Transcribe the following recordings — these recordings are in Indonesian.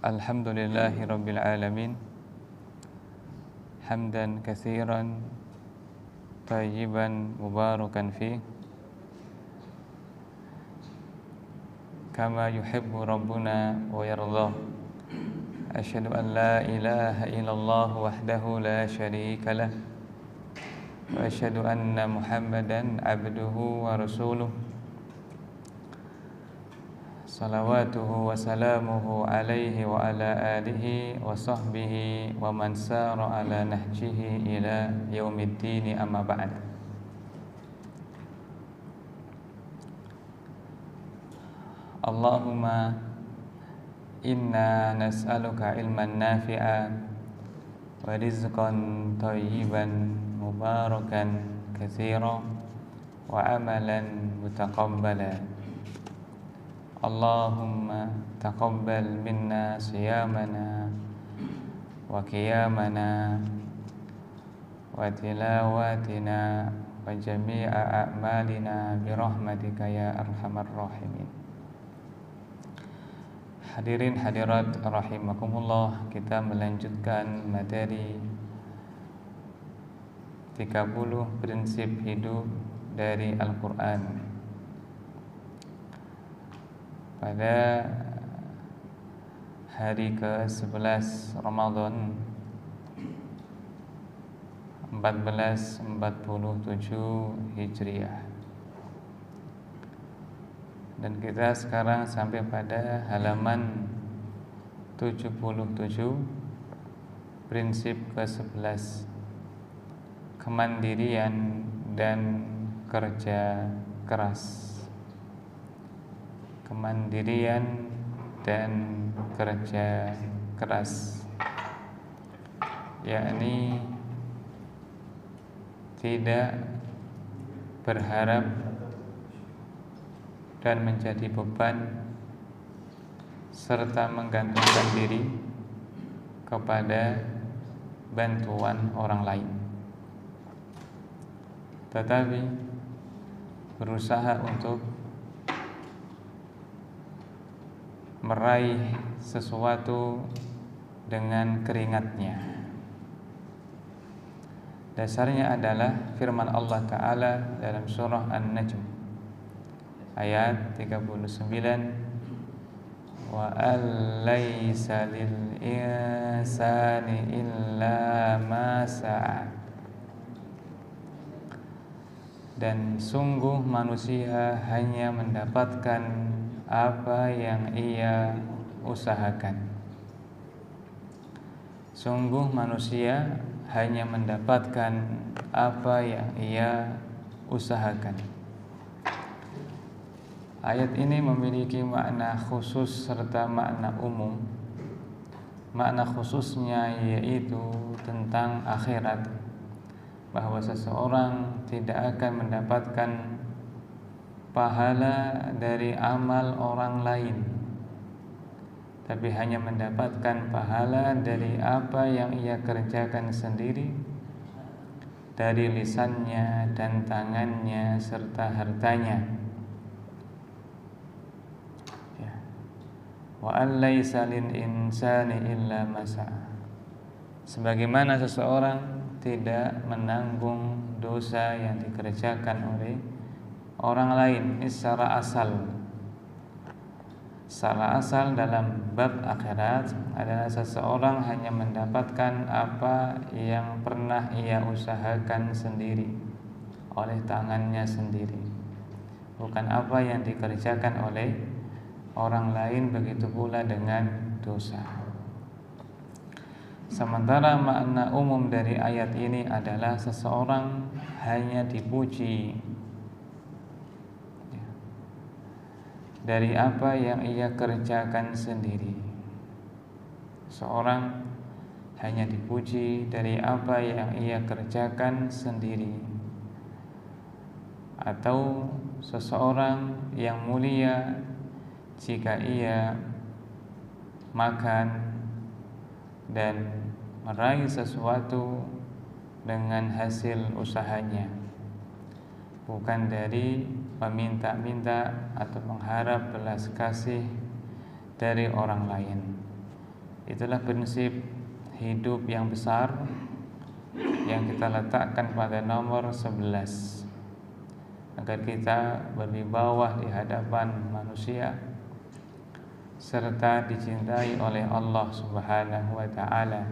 Alhamdulillahi Rabbil Alamin. Hamdan katsiran tayyiban mubarakan fi kama yuhibbu Rabbuna wa yardah. Asyhadu an la ilaha illallah wahdahu la syarika lah, wa asyhadu anna Muhammadan abduhu wa rasuluh. Salawatuhu wa salamuhu alaihi wa ala alihi wa sahbihi wa man sara ala nahjihi ila yaumiddin, amma ba'd. Allahumma inna nas'aluka ilman nafi'a wa rizqan thayyiban mubarakan katsira wa amalan mutaqabbala. Allahumma taqabbal minna siyamana wa qiyamana wa tilawatina wa jami'a a'malina birahmatika ya arhamar rahimin. Hadirin hadirat rahimakumullah, kita melanjutkan materi 30 prinsip hidup dari Al-Quran. Pada hari ke-11 Ramadan 1447 Hijriah, dan kita sekarang sampai pada halaman 77, prinsip ke-11, kemandirian dan kerja keras. Kemandirian dan kerja keras, yakni tidak berharap dan menjadi beban serta menggantungkan diri kepada bantuan orang lain, tetapi berusaha untuk meraih sesuatu dengan keringatnya. Dasarnya adalah firman Allah Ta'ala dalam surah An-Najm ayat 39, wa allaysa lil insani illa ma sa'a, dan sungguh manusia hanya mendapatkan apa yang ia usahakan. Sungguh manusia hanya mendapatkan apa yang ia usahakan. Ayat ini memiliki makna khusus serta makna umum. Makna khususnya yaitu tentang akhirat, bahwa seseorang tidak akan mendapatkan pahala dari amal orang lain, tapi hanya mendapatkan pahala dari apa yang ia kerjakan sendiri, dari lisannya dan tangannya serta hartanya. Wa allaysa lil insani illa ma sa'a, sebagaimana seseorang tidak menanggung dosa yang dikerjakan oleh orang lain. Ini secara asal dalam bab akhirat adalah seseorang hanya mendapatkan apa yang pernah ia usahakan sendiri oleh tangannya sendiri, bukan apa yang dikerjakan oleh orang lain. Begitu pula dengan dosa. Sementara makna umum dari ayat ini adalah seseorang hanya dipuji dari apa yang ia kerjakan sendiri. Seorang hanya dipuji dari apa yang ia kerjakan sendiri. Atau seseorang yang mulia jika ia makan dan meraih sesuatu dengan hasil usahanya, bukan dari meminta-minta atau mengharap belas kasih dari orang lain. Itulah prinsip hidup yang besar yang kita letakkan pada nomor 11, agar kita berwibawa di hadapan manusia serta dicintai oleh Allah Subhanahu wa taala.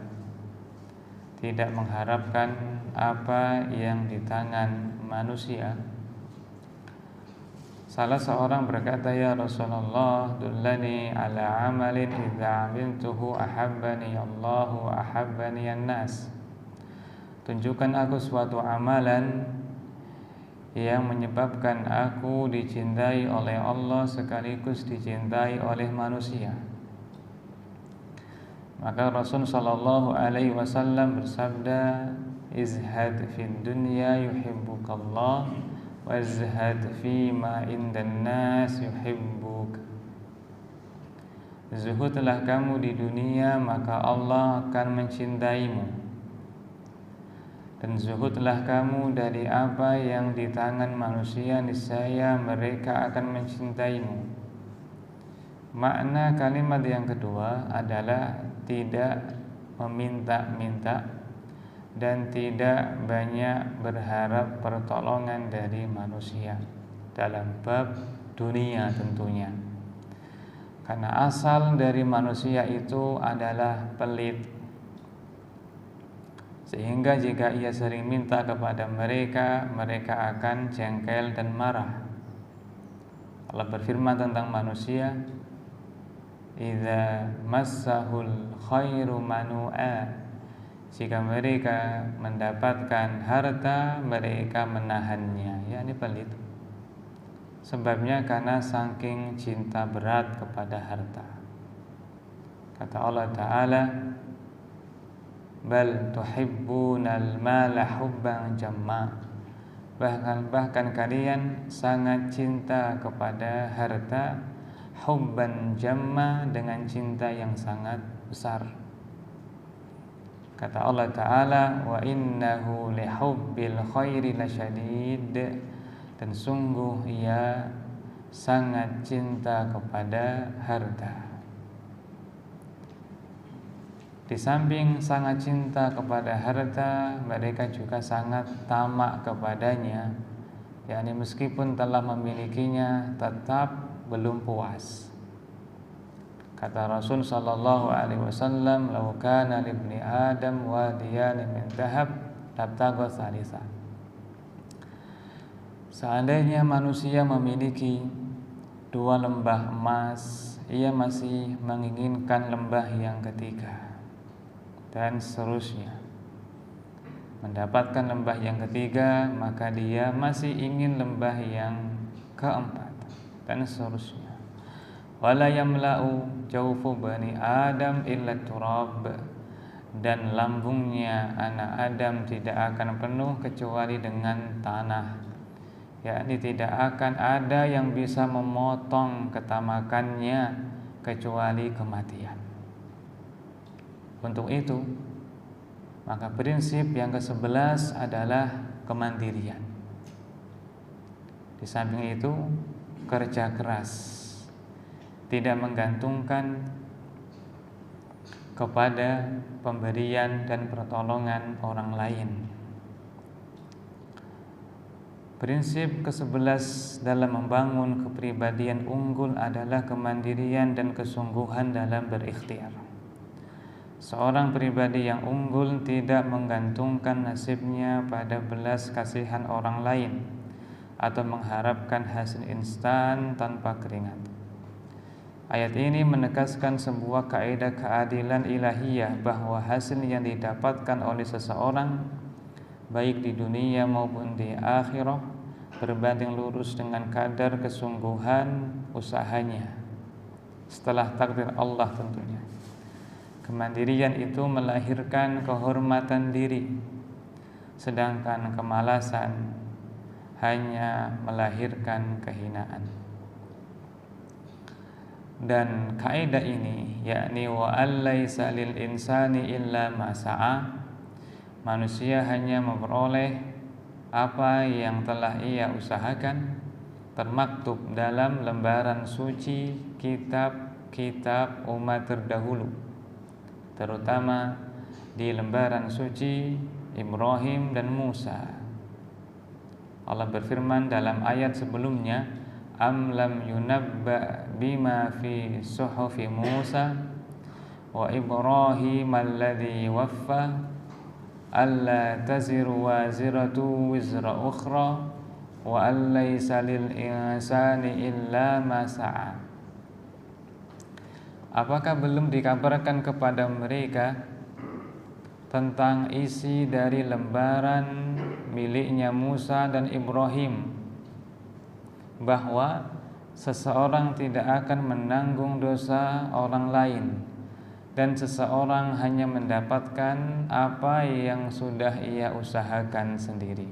Tidak mengharapkan apa yang di tangan manusia. Salah seorang berkata, "Ya Rasulullah, dullani ala amalin idza amiltuhu ahabbani Allahu wa ahabbani an-nas." Tunjukkan aku suatu amalan yang menyebabkan aku dicintai oleh Allah sekaligus dicintai oleh manusia. Maka Rasul sallallahu alaihi wasallam bersabda, "Izhad fid dunya yuhibbukallah, wazhad fi ma indan nas yuhibbuk." Zuhudlah kamu di dunia, maka Allah akan mencintaimu. Dan zuhudlah kamu dari apa yang di tangan manusia, niscaya mereka akan mencintaimu. Makna kalimat yang kedua adalah tidak meminta-minta dan tidak banyak berharap pertolongan dari manusia dalam bab dunia tentunya. Karena asal dari manusia itu adalah pelit, sehingga jika ia sering minta kepada mereka, mereka akan jengkel dan marah. Allah berfirman tentang manusia, "Idza massahul khairu manu'a." Jika mereka mendapatkan harta, mereka menahannya, yakni pelit. Sebabnya karena saking cinta berat kepada harta. Kata Allah Ta'ala, "Bal tuhibbunal mala hubban jamma." Bahkan kalian sangat cinta kepada harta, hubban jamma, dengan cinta yang sangat besar. Kata Allah Ta'ala, "Wa innahu lihubbil khairi lasyadid." Dan sungguh ia sangat cinta kepada harta. Di samping sangat cinta kepada harta, mereka juga sangat tamak kepadanya, yakni meskipun telah memilikinya tetap belum puas. Kata Rasul sallallahu alaihi wasallam, "Law kana libni Adam wadiyan min dhahab labtagha thalitha." Seandainya manusia memiliki 2 lembah emas, ia masih menginginkan lembah yang ketiga, dan seterusnya. Mendapatkan lembah yang ketiga, maka dia masih ingin lembah yang keempat, dan seterusnya. Wala yamla'u jawfu bani Adam illa turab. Dan lambungnya anak Adam tidak akan penuh kecuali dengan tanah, yakni tidak akan ada yang bisa memotong ketamakannya kecuali kematian. Untuk itu, maka prinsip yang ke-11 adalah kemandirian. Di samping itu, kerja keras, tidak menggantungkan kepada pemberian dan pertolongan orang lain. Prinsip ke-11 dalam membangun kepribadian unggul adalah kemandirian dan kesungguhan dalam berikhtiar. Seorang pribadi yang unggul tidak menggantungkan nasibnya pada belas kasihan orang lain atau mengharapkan hasil instan tanpa keringat. Ayat ini menegaskan sebuah kaidah keadilan ilahiyah, bahwa hasil yang didapatkan oleh seseorang baik di dunia maupun di akhirat berbanding lurus dengan kadar kesungguhan usahanya setelah takdir Allah tentunya. Kemandirian itu melahirkan kehormatan diri, sedangkan kemalasan hanya melahirkan kehinaan. Dan kaidah ini, yakni wa allaisa lil insani illa ma sa'a, manusia hanya memperoleh apa yang telah ia usahakan, termaktub dalam lembaran suci kitab-kitab umat terdahulu. terutama di lembaran suci Ibrahim dan Musa. Allah berfirman dalam ayat sebelumnya, am lam yunabba bima fi suhufi Musa wa Ibrahim alladhi waffa alla taziru waziratu wizra ukhra wa allaysa lil insani illa ma sa'a. Apakah belum dikabarkan kepada mereka tentang isi dari lembaran miliknya Musa dan Ibrahim, bahwa seseorang tidak akan menanggung dosa orang lain dan seseorang hanya mendapatkan apa yang sudah ia usahakan sendiri.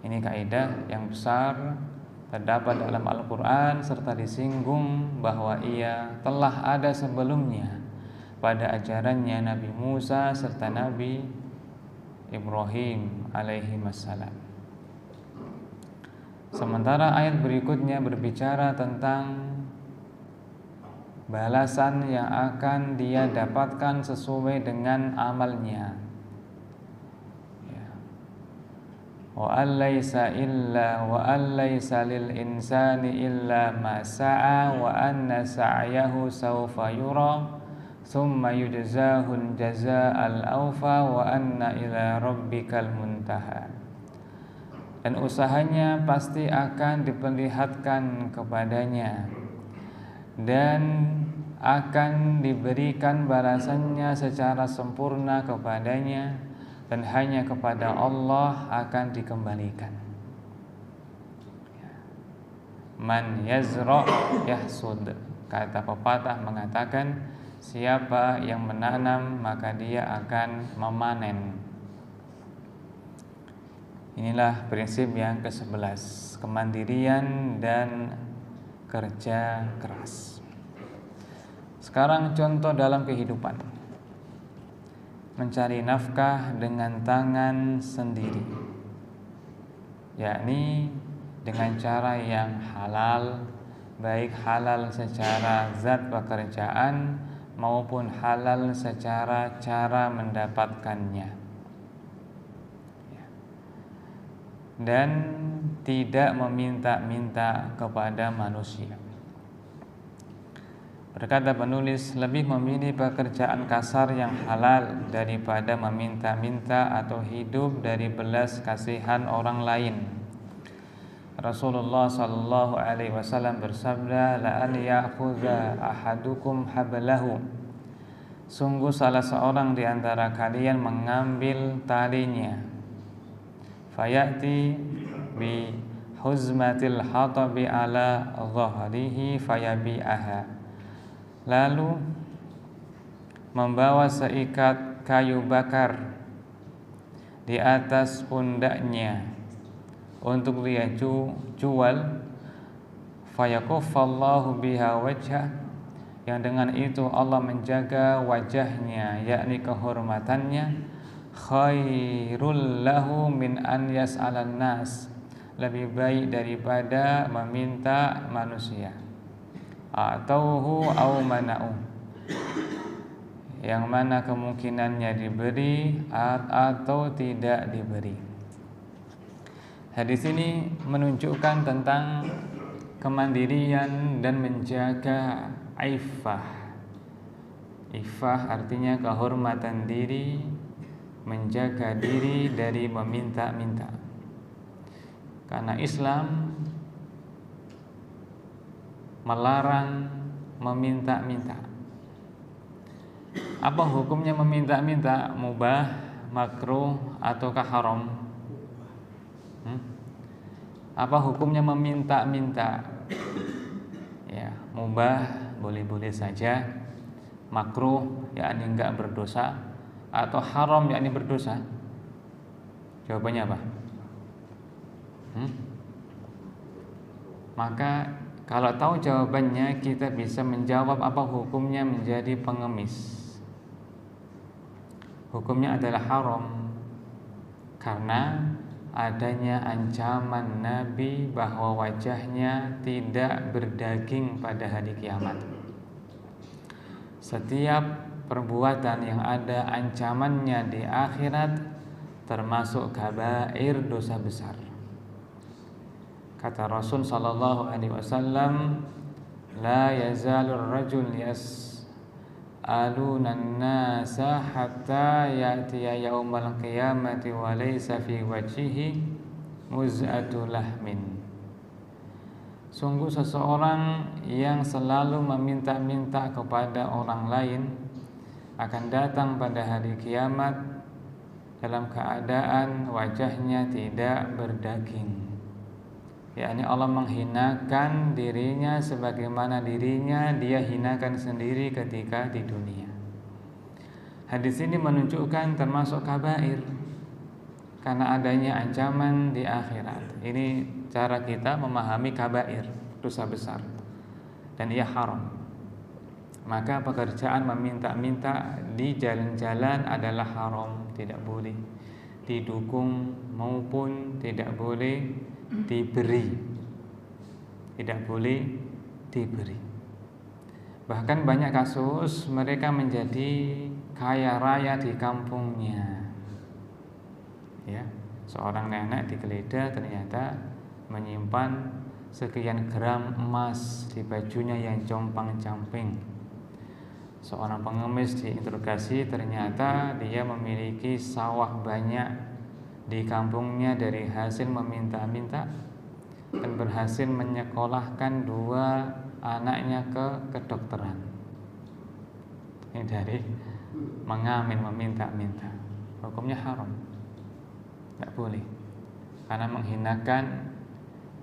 Ini kaidah yang besar terdapat dalam Al-Quran serta disinggung bahwa ia telah ada sebelumnya pada ajarannya Nabi Musa serta Nabi Ibrahim alaihi wassalam. Sementara ayat berikutnya berbicara tentang balasan yang akan dia dapatkan sesuai dengan amalnya. Wa allaysa lil insani illa ma sa'a wa anna sa'yahu sawfa yura thumma yujzahul jazaa'al awfa wa anna ila rabbikal muntaha. Dan usahanya pasti akan diperlihatkan kepadanya dan akan diberikan balasannya secara sempurna kepadanya, dan hanya kepada Allah akan dikembalikan. Man yazra' yahsud. Kata pepatah mengatakan, siapa yang menanam maka dia akan memanen. Inilah prinsip yang ke-11, kemandirian dan kerja keras. Sekarang contoh dalam kehidupan. Mencari nafkah dengan tangan sendiri, yakni dengan cara yang halal, baik halal secara zat pekerjaan maupun halal secara cara mendapatkannya, dan tidak meminta-minta kepada manusia. Berkata penulis, lebih memilih pekerjaan kasar yang halal daripada meminta-minta atau hidup dari belas kasihan orang lain. Rasulullah sallallahu alaihi wasallam bersabda, la an ya'khudha ahadukum hablahu. Sungguh salah seorang di antara kalian mengambil talinya, fayati bi huzmatil hatabi ala dhahrihi fayabi'aha, lalu membawa seikat kayu bakar di atas pundaknya untuk dia jual, fayakuffallahu biha wajhah, yang dengan itu Allah menjaga wajahnya, yakni kehormatannya, khairul lahu min an yas'alan nas, lebih baik daripada meminta manusia. Atauhu au mana'u, yang mana kemungkinannya diberi atau tidak diberi. Hadis ini menunjukkan tentang kemandirian dan menjaga iffah. Iffah artinya kehormatan diri, menjaga diri dari meminta-minta. Karena Islam melarang meminta-minta. Apa hukumnya meminta-minta? Mubah, makruh, ataukah haram? Apa hukumnya meminta-minta? Ya, mubah, boleh-boleh saja. Makruh, yakni enggak berdosa. Atau haram, yakni berdosa. Jawabannya apa? Maka kalau tahu jawabannya, kita bisa menjawab apa hukumnya menjadi pengemis. Hukumnya adalah haram, karena adanya ancaman Nabi bahwa wajahnya tidak berdaging pada hari kiamat. setiap perbuatan yang ada ancamannya di akhirat termasuk kabair, dosa besar. Kata Rasul sallallahu alaihi wasallam, la yazalur rajul yas'aluna an-nasa hatta ya'tiya yaumal qiyamati wa laysa fi wajhihi muz'atu lahmin. Sungguh seseorang yang selalu meminta-minta kepada orang lain akan datang pada hari kiamat dalam keadaan wajahnya tidak berdaging. Yakni Allah menghinakan dirinya sebagaimana dirinya dia hinakan sendiri ketika di dunia. Hadis ini menunjukkan termasuk kabair karena adanya ancaman di akhirat. Ini cara kita memahami kabair, dosa besar, dan ia haram. Maka pekerjaan meminta-minta di jalan-jalan adalah haram, tidak boleh didukung maupun tidak boleh diberi. Tidak boleh diberi. Bahkan banyak kasus mereka menjadi kaya raya di kampungnya. Ya, seorang nenek digeledah ternyata menyimpan sekian gram emas di bajunya yang compang-camping. Seorang pengemis diinterogasi, ternyata dia memiliki sawah banyak di kampungnya dari hasil meminta-minta dan berhasil menyekolahkan 2 anaknya ke kedokteran. Ini dari mengamin, meminta-minta. Hukumnya haram, tidak boleh, karena menghinakan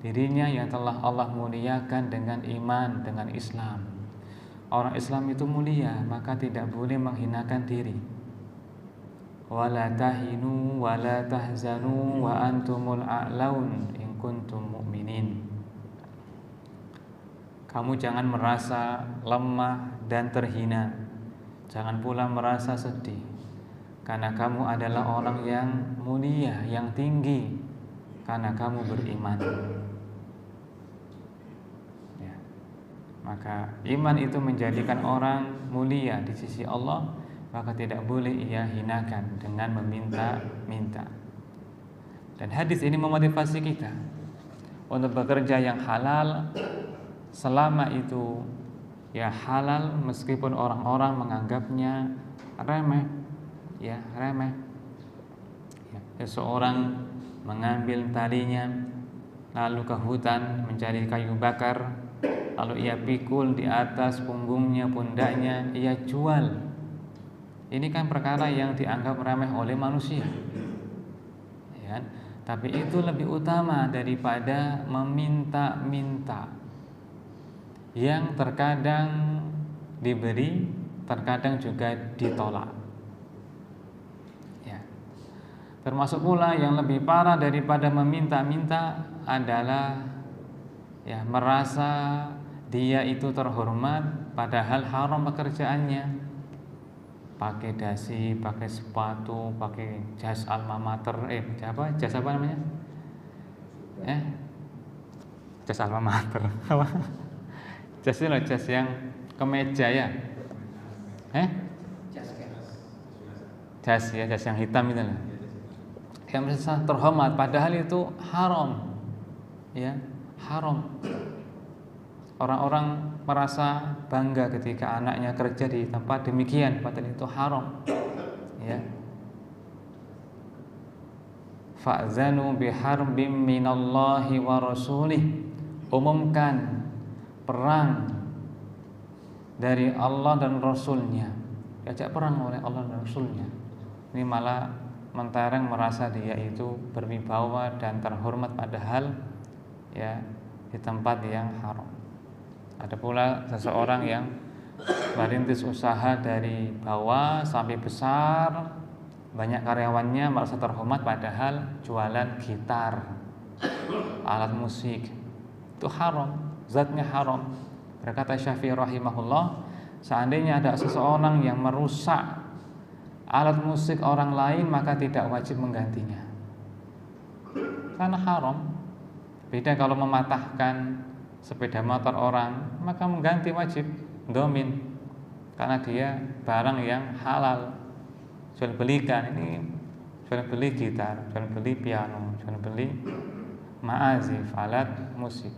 dirinya yang telah Allah muliakan dengan iman, dengan Islam. Orang Islam itu mulia, maka tidak boleh menghinakan diri. Wala tahinu wala tahzanu wa antumul a'laun in kuntum mu'minin. Kamu jangan merasa lemah dan terhina, jangan pula merasa sedih, karena kamu adalah orang yang mulia, yang tinggi, karena kamu beriman. Ya. Maka iman itu menjadikan orang mulia di sisi Allah, maka tidak boleh ia hinakan dengan meminta-minta. Dan hadis ini memotivasi kita untuk bekerja yang halal selama itu ya halal, meskipun orang-orang menganggapnya remeh. Ya, remeh. Ya, seseorang mengambil talinya lalu ke hutan mencari kayu bakar, lalu ia pikul di atas punggungnya, pundaknya, ia jual. Ini kan perkara yang dianggap remeh oleh manusia, ya. Tapi itu lebih utama daripada meminta-minta, yang terkadang diberi, terkadang juga ditolak. Ya. Termasuk pula yang lebih parah daripada meminta-minta adalah ya merasa dia itu terhormat padahal haram pekerjaannya. Pakai dasi, pakai sepatu, pakai jas alma mater, jas apa namanya? Jas alma mater. Apa? Jas itu loh, jas yang kemeja ya. Jas yang hitam itu loh. Yang merasa terhormat padahal itu haram. Ya, haram. Orang-orang merasa bangga ketika anaknya kerja di tempat demikian, padahal itu haram. Ya. Fa'zanu biharbim minallahi wa rasulih. Umumkan perang dari Allah dan Rasulnya. Diajak perang oleh Allah dan Rasulnya. Ini malah mentereng merasa dia itu berwibawa dan terhormat padahal ya di tempat yang haram. Ada pula seseorang yang merintis usaha dari bawah sampai besar, banyak karyawannya, merasa terhormat padahal jualan gitar, alat musik. Itu haram, zatnya haram. Berkata Syafi'i rahimahullah, seandainya ada seseorang yang merusak alat musik orang lain, maka tidak wajib menggantinya, karena haram. Beda kalau mematahkan sepeda motor orang, maka mengganti wajib, domin. karena dia barang yang halal. Jual belikan ini, jual beli gitar, jual beli piano, jual beli ma'azif, alat musik.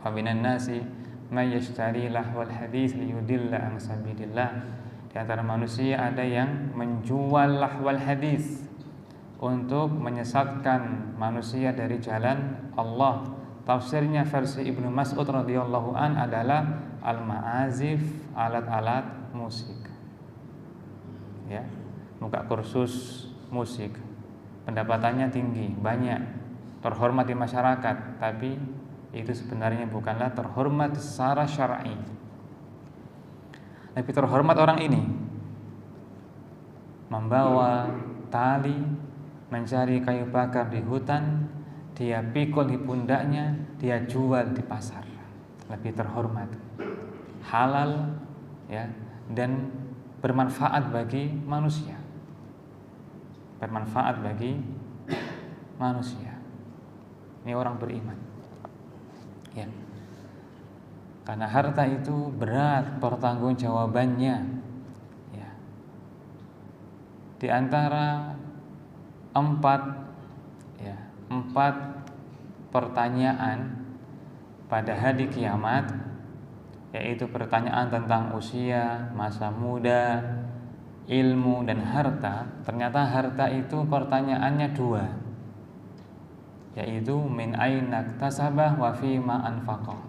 Wa minan nasi may yashtari lahwal hadis liyudilla an sabilillah. Di antara manusia ada yang menjual lahwal hadis untuk menyesatkan manusia dari jalan Allah. Tafsirnya versi Ibnu Mas'ud radhiyallahu an adalah al-ma'azif, alat-alat musik. Ya, buka kursus musik, pendapatannya tinggi, banyak, terhormat di masyarakat, tapi itu sebenarnya bukanlah terhormat secara syar'i. Lebih terhormat orang ini membawa tali, mencari kayu bakar di hutan, dia pikul di pundaknya, dia jual di pasar. Lebih terhormat, halal, ya, dan bermanfaat bagi manusia. Bermanfaat bagi manusia. Ini orang beriman. Ya. Karena harta itu berat pertanggungjawabannya. Ya. Di antara empat pertanyaan pada hari kiamat, yaitu pertanyaan tentang usia, masa muda, ilmu, dan harta. Ternyata harta itu pertanyaannya dua, yaitu min aina iktasabah wa fima anfaqah.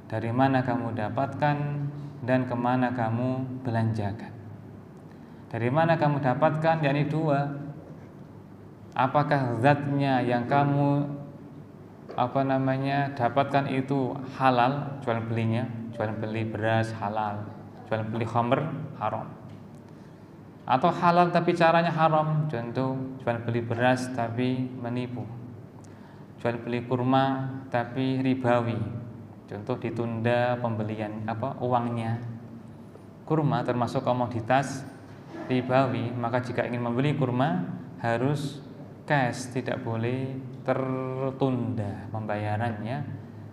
Dari mana kamu dapatkan dan kemana kamu belanjakan. Dari mana kamu dapatkan, yakni dua, apakah zatnya yang kamu dapatkan itu halal, jual belinya, jual beli beras halal, jual beli khamr haram, atau halal tapi caranya haram, contoh jual beli beras tapi menipu, jual beli kurma tapi ribawi, contoh ditunda pembelian uangnya. Kurma termasuk komoditas ribawi, maka jika ingin membeli kurma harus cash, tidak boleh tertunda pembayarannya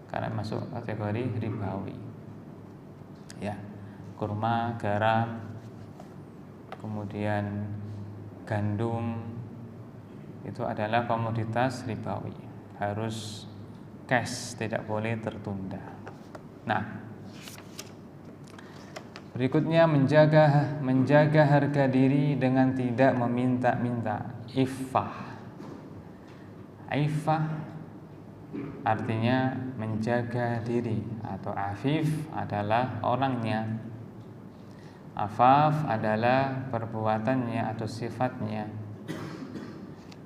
karena masuk kategori ribawi. Ya, kurma, garam, kemudian gandum itu adalah komoditas ribawi, harus cash, tidak boleh tertunda. Nah, berikutnya menjaga harga diri dengan tidak meminta-minta, iffah. Iffah artinya menjaga diri, atau afif adalah orangnya, afaf adalah perbuatannya atau sifatnya.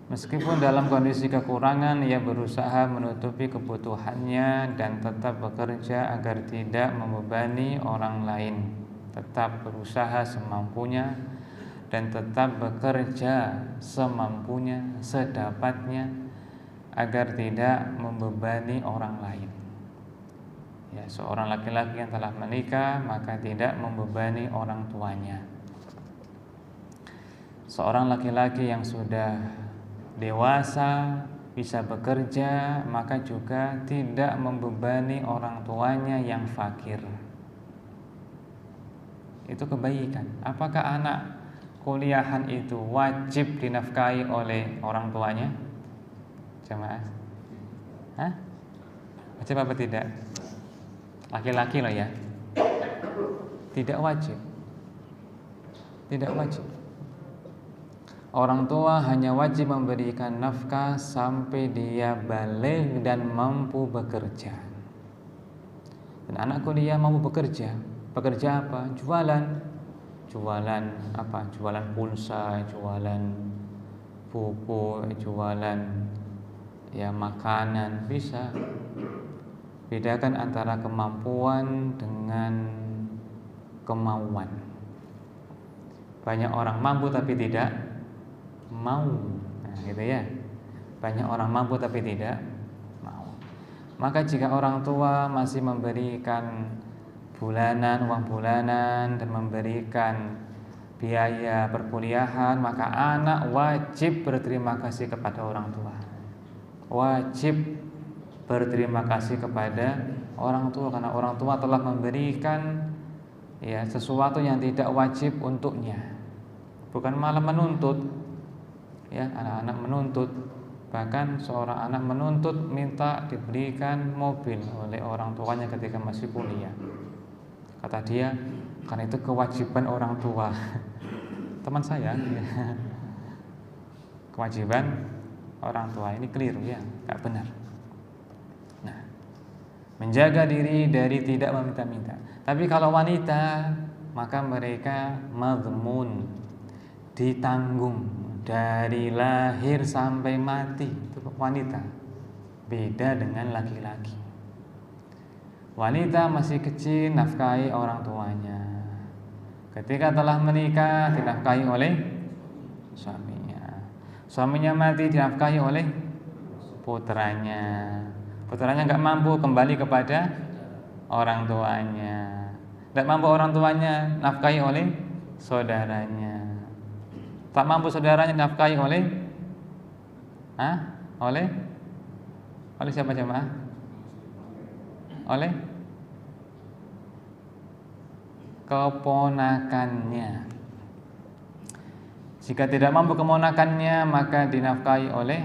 Meskipun dalam kondisi kekurangan, ia berusaha menutupi kebutuhannya dan tetap bekerja agar tidak membebani orang lain. Tetap berusaha semampunya dan tetap bekerja semampunya, sedapatnya, agar tidak membebani orang lain. Ya, seorang laki-laki yang telah menikah maka tidak membebani orang tuanya. Seorang laki-laki yang sudah dewasa, bisa bekerja, maka juga tidak membebani orang tuanya yang fakir. Itu kebaikan. Apakah anak kuliahan itu wajib dinafkahi oleh orang tuanya? Jamaah, wajib apa tidak? Laki-laki loh ya, tidak wajib. Tidak wajib. Orang tua hanya wajib memberikan nafkah sampai dia baligh dan mampu bekerja. Dan anak kuliah mampu bekerja. Bekerja apa? Jualan. Jualan apa? Jualan pulsa, jualan buku, jualan makanan, bisa. Bedakan antara kemampuan dengan kemauan. Banyak orang mampu tapi tidak mau, gitu ya. Banyak orang mampu tapi tidak mau. Maka jika orang tua masih memberikan bulanan, uang bulanan, dan memberikan biaya perkuliahan, maka anak wajib berterima kasih kepada orang tua. Wajib berterima kasih kepada orang tua, karena orang tua telah memberikan ya sesuatu yang tidak wajib untuknya. Bukan malah menuntut. Ya, anak-anak menuntut. Bahkan seorang anak menuntut minta dibelikan mobil oleh orang tuanya ketika masih kuliah. Kata dia, kan itu kewajiban orang tua. Teman saya, ya. Kewajiban orang tua ini keliru, ya, nggak benar. Nah, menjaga diri dari tidak meminta-minta. Tapi kalau wanita, maka mereka mazmun, ditanggung dari lahir sampai mati. Itu wanita. Beda dengan laki-laki. Wanita masih kecil nafkahi orang tuanya. Ketika telah menikah dinafkahi oleh suaminya. Suaminya mati dinafkahi oleh putranya. Putranya nggak mampu kembali kepada orang tuanya. Nggak mampu orang tuanya nafkahi oleh saudaranya. Tak mampu saudaranya nafkahi oleh oleh siapa jemaah? Oleh keponakannya. Jika tidak mampu keponakannya, maka dinafkahi oleh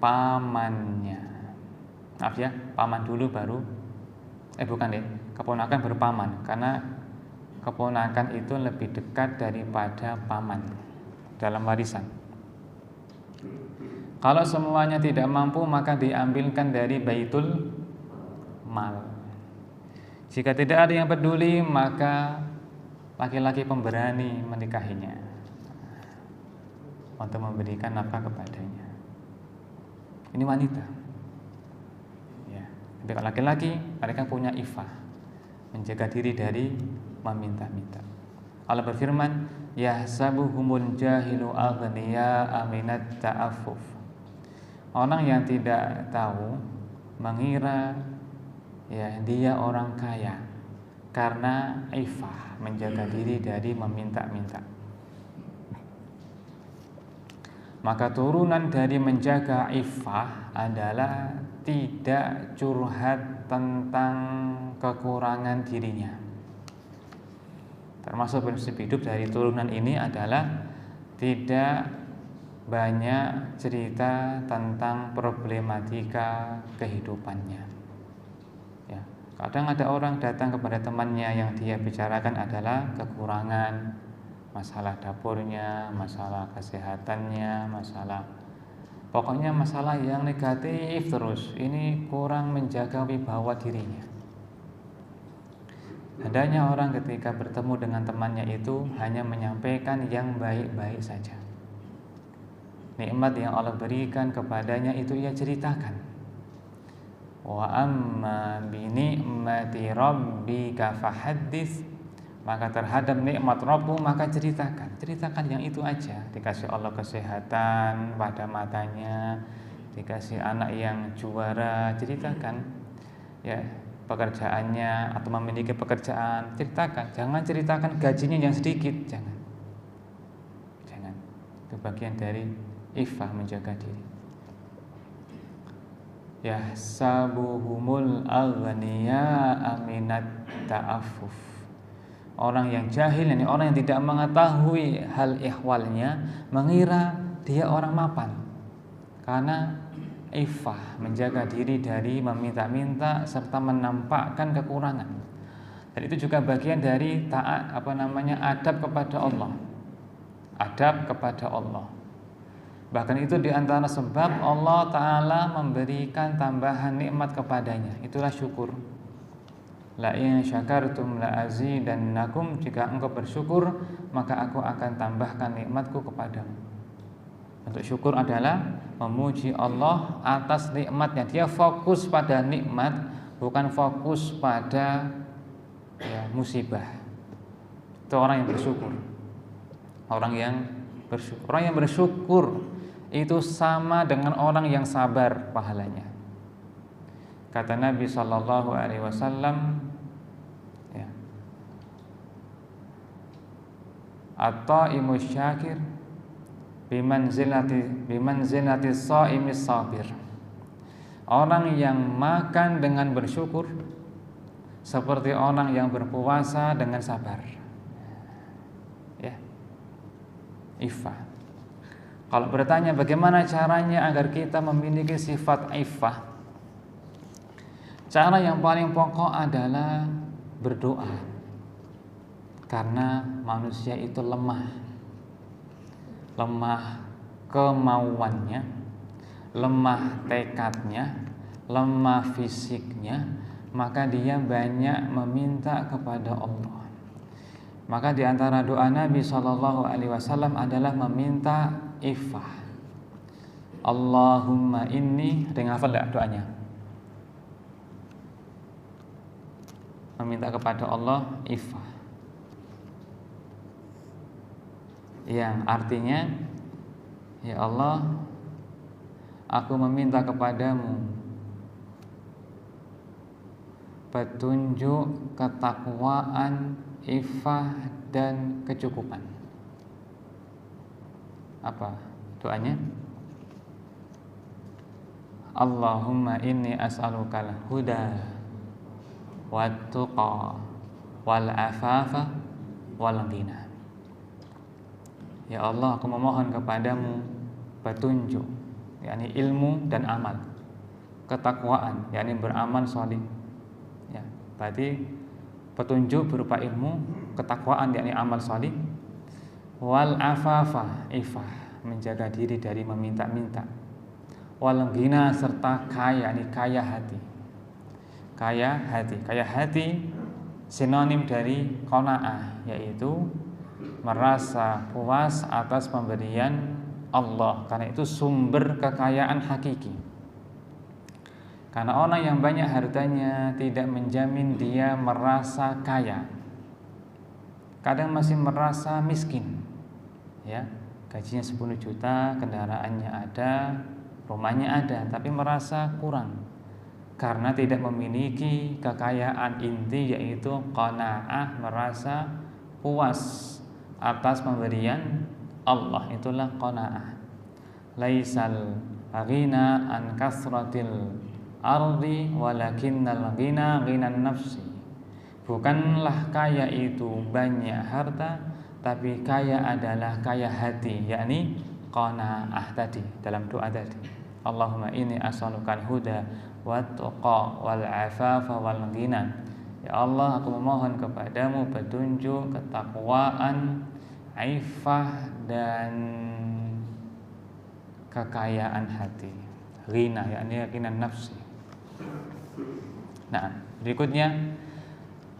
pamannya. Maaf ya, paman dulu baru bukan deh, keponakan baru paman, karena keponakan itu lebih dekat daripada paman dalam warisan. Kalau semuanya tidak mampu, maka diambilkan dari baitul mal. Jika tidak ada yang peduli, maka laki-laki pemberani menikahinya untuk memberikan nafkah kepadanya. Ini wanita. Ya. Tapi kalau laki-laki, mereka punya ifah, menjaga diri dari meminta-minta. Allah berfirman, yahsabuhumul jahilu aghniya aminat ta'affuf. Orang yang tidak tahu mengira ya dia orang kaya karena ifah, menjaga diri dari meminta-minta. Maka turunan dari menjaga ifah adalah tidak curhat tentang kekurangan dirinya. Termasuk prinsip hidup dari turunan ini adalah tidak banyak cerita tentang problematika kehidupannya. Ya, kadang ada orang datang kepada temannya yang dia bicarakan adalah kekurangan, masalah dapurnya, masalah kesehatannya, pokoknya masalah yang negatif terus. Ini kurang menjaga wibawa dirinya. Adanya orang ketika bertemu dengan temannya itu hanya menyampaikan yang baik-baik saja. Nikmat yang Allah berikan kepadanya itu ia ceritakan. Wa amma bi ni'mati rabbika fahaddits. Maka terhadap nikmat Rabbmu maka ceritakan yang itu aja. Dikasih Allah kesehatan pada matanya, dikasih anak yang juara, ceritakan ya pekerjaannya atau memiliki pekerjaan, ceritakan. Jangan ceritakan gajinya yang sedikit, jangan. Itu bagian dari ifah, menjaga diri. Ya sabuhumul aghniya aminat ta'affuf. Orang yang jahil, ini orang yang tidak mengetahui hal ihwalnya, mengira dia orang mapan karena ifah, menjaga diri dari meminta-minta serta menampakkan kekurangan. Dan itu juga bagian dari taat adab kepada Allah. Adab kepada Allah. Bahkan itu diantara sebab Allah Ta'ala memberikan tambahan nikmat kepadanya. Itulah syukur. La in syakartum la azidannakum. Jika engkau bersyukur, maka aku akan tambahkan nikmatku kepadamu. Untuk syukur adalah memuji Allah atas nikmatnya. Dia fokus pada nikmat, bukan fokus pada musibah. Itu orang yang bersyukur. Orang yang bersyukur itu sama dengan orang yang sabar pahalanya. Kata Nabi sallallahu alaihi wasallam, ya, at-taimus syakir bimanzilati shaimis sabir. Orang yang makan dengan bersyukur seperti orang yang berpuasa dengan sabar. Ya. Iffah. Kalau bertanya bagaimana caranya agar kita memiliki sifat iffah, cara yang paling pokok adalah berdoa. Karena manusia itu lemah kemauannya, lemah tekadnya, lemah fisiknya, maka dia banyak meminta kepada Allah. Maka di antara doa Nabi SAW adalah meminta iffah. Allahumma inni, ada yang hafal enggak doanya? Meminta kepada Allah iffah, yang artinya, ya Allah, aku meminta kepadamu petunjuk, ketakwaan, iffah dan kecukupan. Apa doanya? Allahumma inni as'alukal huda wat tuqa wal afafa wal ghina. Ya Allah, aku memohon kepadamu petunjuk, yakni ilmu dan amal, ketakwaan, yakni beramal shalih. Ya, berarti petunjuk berupa ilmu, ketakwaan yakni amal shalih, wal afafa, ifah, menjaga diri dari meminta-minta, wal ghina, serta kaya, yakni kaya hati. Kaya hati sinonim dari qanaah, yaitu merasa puas atas pemberian Allah, karena itu sumber kekayaan hakiki. Karena orang yang banyak hartanya tidak menjamin dia merasa kaya. Kadang masih merasa miskin. Ya, gajinya 10 juta, kendaraannya ada, rumahnya ada, tapi merasa kurang. Karena tidak memiliki kekayaan inti, yaitu qanaah, merasa puas atas pemberian Allah. Itulah qanaah. Laisal ghina an kasratil ardi walakinnal ghina ghinan nafsi. Bukanlah kaya itu banyak harta, tapi kaya adalah kaya hati, yakni qanaah tadi dalam doa tadi. Allahumma inni as'alukal huda wat tuqa wal afafa wal ghina. Ya Allah, aku memohon kepadamu petunjuk, ketakwaan, iffah dan kekayaan hati. Ghina, yakni ghinan nafsi. Nah, berikutnya,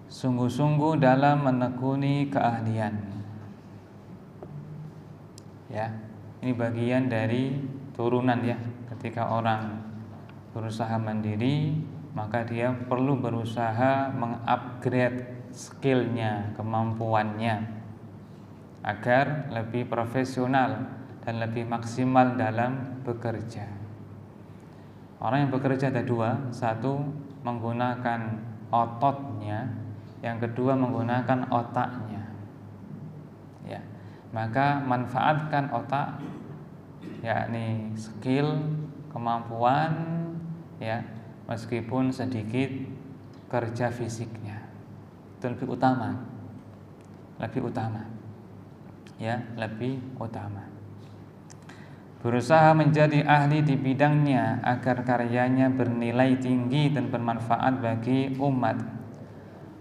sungguh-sungguh dalam menekuni keahlian. Ya, ini bagian dari turunan ya. Ketika orang berusaha mandiri, maka dia perlu berusaha mengupgrade skillnya, kemampuannya, agar lebih profesional dan lebih maksimal dalam bekerja. Orang yang bekerja ada dua, satu menggunakan ototnya, yang kedua menggunakan otaknya. Ya, maka manfaatkan otak, yakni skill, kemampuan, ya, meskipun sedikit kerja fisiknya. Itu lebih utama. Ya, lebih utama. Berusaha menjadi ahli di bidangnya agar karyanya bernilai tinggi dan bermanfaat bagi umat.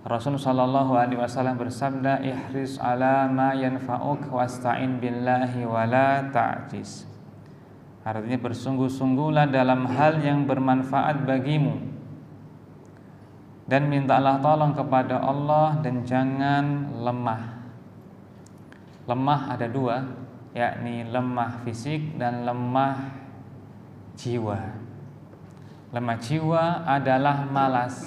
Rasulullah sallallahu alaihi wasallam bersabda, ihris ala ma yanfa'uk wasta'in billahi wala ta'jiz. Artinya bersungguh-sungguhlah dalam hal yang bermanfaat bagimu, dan mintalah tolong kepada Allah dan jangan lemah. Lemah ada dua, yakni lemah fisik dan lemah jiwa. Lemah jiwa adalah malas.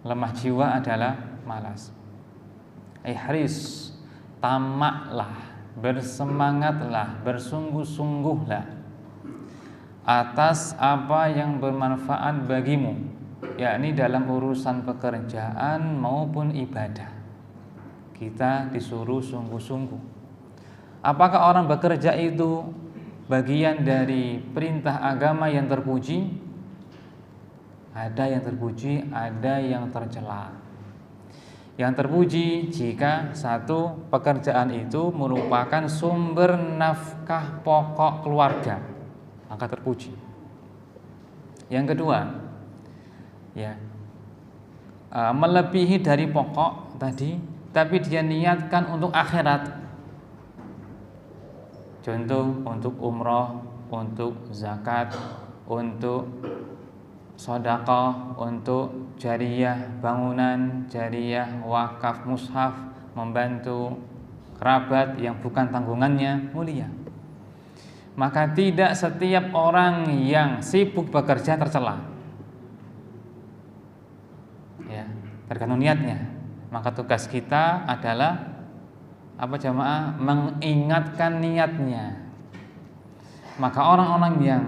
Lemah jiwa adalah malas. Ihris, tamaklah, bersemangatlah, bersungguh-sungguhlah atas apa yang bermanfaat bagimu, yakni dalam urusan pekerjaan maupun ibadah. Kita disuruh sungguh-sungguh. Apakah orang bekerja itu bagian dari perintah agama yang terpuji? Ada yang terpuji, ada yang tercela. Yang terpuji jika satu, pekerjaan itu merupakan sumber nafkah pokok keluarga, maka terpuji. Yang kedua, ya, melebihi dari pokok tadi, tapi dia niatkan untuk akhirat. Contoh untuk umroh, untuk zakat, untuk sedekah, untuk jariyah bangunan, jariyah wakaf mushaf, membantu kerabat yang bukan tanggungannya, mulia. Maka tidak setiap orang yang sibuk bekerja tercela. Ya, tergantung niatnya. Maka tugas kita adalah apa jamaah? Mengingatkan niatnya. Maka orang-orang yang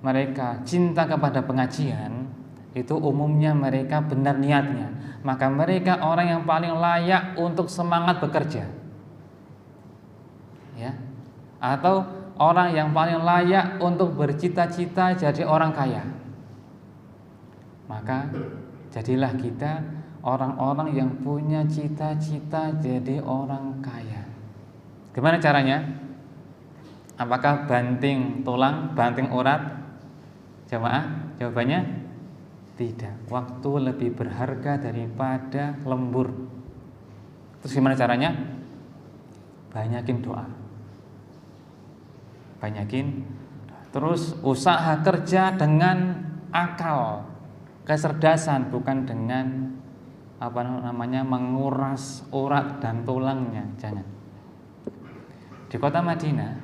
mereka cinta kepada pengajian, itu umumnya mereka benar niatnya. Maka mereka orang yang paling layak untuk semangat bekerja, ya. Atau orang yang paling layak untuk bercita-cita jadi orang kaya. Maka jadilah kita orang-orang yang punya cita-cita jadi orang kaya. Gimana caranya? Apakah banting tulang, banting urat? Jamaah, jawabannya tidak. Waktu lebih berharga daripada lembur. Terus gimana caranya? Banyakin doa. Banyakin. Terus usaha kerja dengan akal, kecerdasan, bukan dengan menguras urat dan tulangnya. Jangan. Di kota Madinah,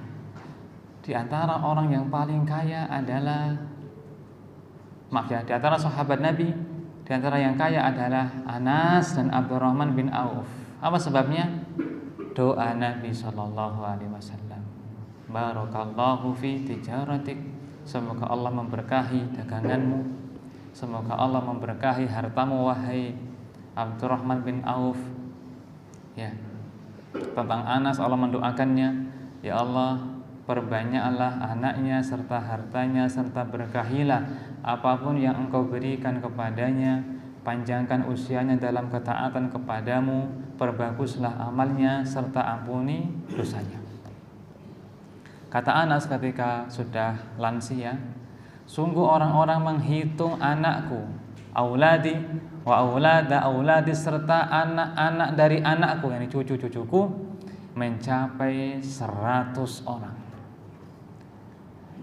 di antara orang yang paling kaya adalah di antara sahabat Nabi, di antara yang kaya adalah Anas dan Abdurrahman bin Auf. Apa sebabnya? Doa Nabi sallallahu alaihi wasallam. Barakallahu fi tijaratik. Semoga Allah memberkahi daganganmu. Semoga Allah memberkahi hartamu wahai Abdurrahman bin Auf. Ya. Tentang Anas Allah mendoakannya, ya Allah, perbanyaklah anaknya serta hartanya serta berkahilah apapun yang engkau berikan kepadanya, panjangkan usianya dalam ketaatan kepadamu, perbaguslah amalnya serta ampuni dosanya. Kata Anas ketika sudah lansia, sungguh orang-orang menghitung anakku, auladi wa aulada auladi, serta anak-anak dari anakku, yakni cucu-cucuku, mencapai 100 orang.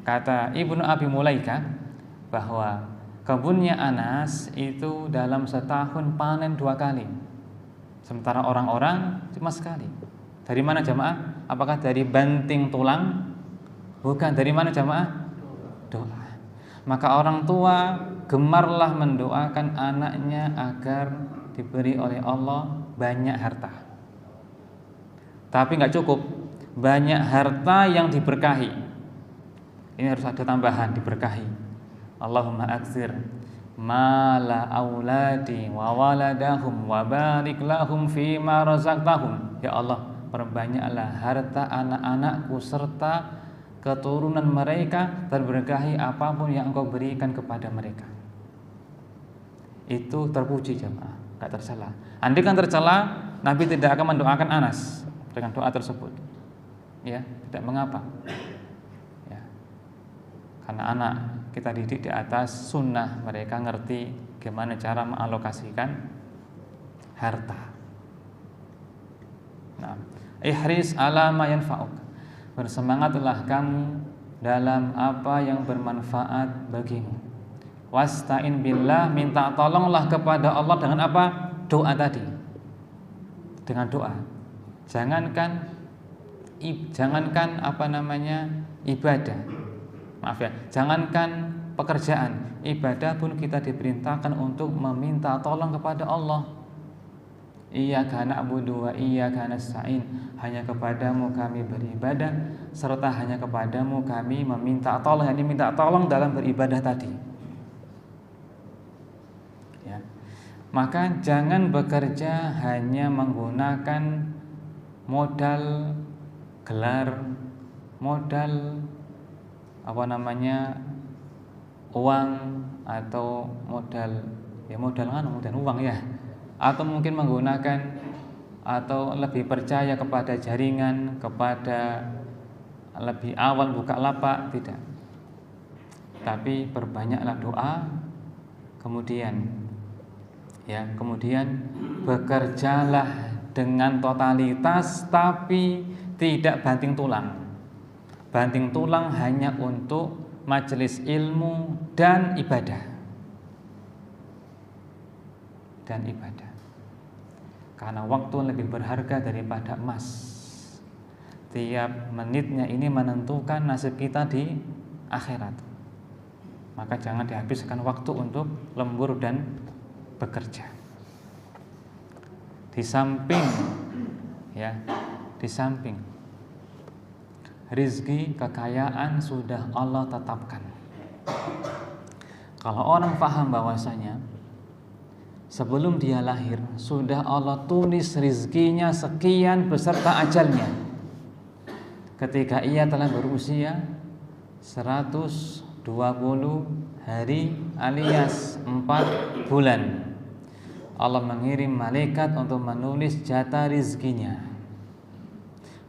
Kata Ibnu Abi Mulaika bahwa kebunnya Anas itu dalam setahun panen 2 kali, sementara orang-orang cuma sekali. Dari mana jamaah? Apakah dari banting tulang? Bukan. Dari mana jamaah? Doa. Maka orang tua gemarlah mendoakan anaknya agar diberi oleh Allah banyak harta. Tapi nggak cukup, banyak harta yang diberkahi. Ini harus ada tambahan, diberkahi. Allahumma aktsir mala auladi wa waladahum wa barik lahum fima razaqtahum. Ya Allah, perbanyaklah harta anak-anakku serta keturunan mereka, terberkahi apapun yang engkau berikan kepada mereka. Itu terpuji jamaah, gak tercela. Andai kan tercela, Nabi tidak akan mendoakan Anas dengan doa tersebut. Ya, tidak mengapa. Ya. Karena anak kita didik di atas sunnah, mereka ngerti gimana cara mengalokasikan harta. Nah, ihris ala ma yanfa'uk. Bersemangatlah kamu dalam apa yang bermanfaat bagimu. Wasta'in billah, minta tolonglah kepada Allah dengan apa? Doa tadi. Dengan doa. Jangankan ibadah. Maaf ya, jangankan pekerjaan, ibadah pun kita diperintahkan untuk meminta tolong kepada Allah. Iyyaka na'budu wa iyyaka nasta'in. Hanya kepadamu kami beribadah, serta hanya kepadamu kami meminta tolong. Yani minta tolong dalam beribadah tadi. Ya. Maka jangan bekerja hanya menggunakan modal gelar, modal uang atau modal uang ya, atau mungkin menggunakan atau lebih percaya kepada jaringan, kepada lebih awal buka lapak, tidak. Tapi perbanyaklah doa, kemudian bekerjalah dengan totalitas tapi tidak banting tulang. Banting tulang hanya untuk majelis ilmu dan ibadah. Karena waktu lebih berharga daripada emas. Tiap menitnya ini menentukan nasib kita di akhirat. Maka jangan dihabiskan waktu untuk lembur dan bekerja. Di samping rizki, kekayaan sudah Allah tetapkan. Kalau orang paham bahwasanya sebelum dia lahir sudah Allah tulis rizkinya sekian beserta ajalnya. Ketika ia telah berusia 120 hari alias 4 bulan, Allah mengirim malaikat untuk menulis jatah rizkinya.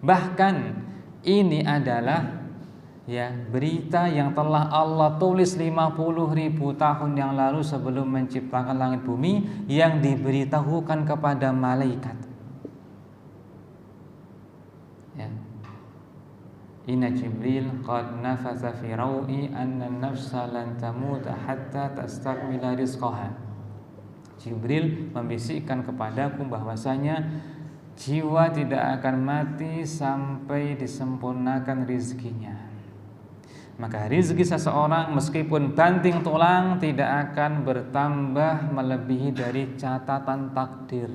Bahkan ini adalah berita yang telah Allah tulis 50.000 tahun yang lalu sebelum menciptakan langit bumi, yang diberitahukan kepada malaikat. Inna Jibril qad nafasa fi rawi anna nafsa lan tamuta hatta tastakmila rizqaha. Jibril membisikkan kepadaku bahwasanya jiwa tidak akan mati sampai disempurnakan rizkinya. Maka rizki seseorang meskipun banting tulang tidak akan bertambah melebihi dari catatan takdir.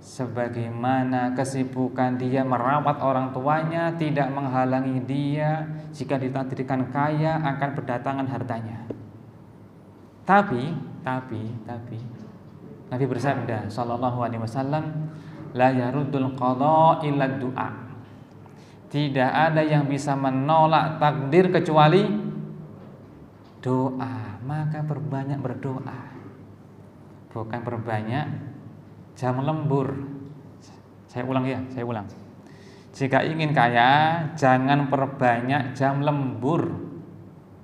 Sebagaimana kesibukan dia merawat orang tuanya tidak menghalangi dia jika ditakdirkan kaya akan berdatangan hartanya. Tapi Nabi bersabda sallallahu alaihi wasallam, la yaruddul qada illa du'a. Tidak ada yang bisa menolak takdir kecuali doa. Maka perbanyak berdoa, bukan perbanyak jam lembur. Saya ulang. Jika ingin kaya, jangan perbanyak jam lembur,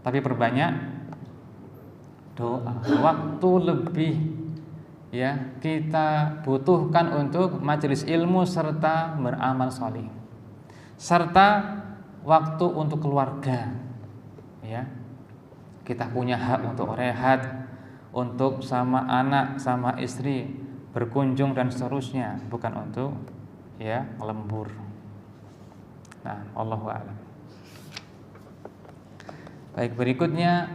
tapi perbanyak doa. Waktu lebih kita butuhkan untuk majelis ilmu serta beramal salih, serta waktu untuk keluarga. Kita punya hak untuk rehat, untuk sama anak, sama istri berkunjung dan seterusnya, bukan untuk lembur. Nah, Allahu a'lam. Baik, berikutnya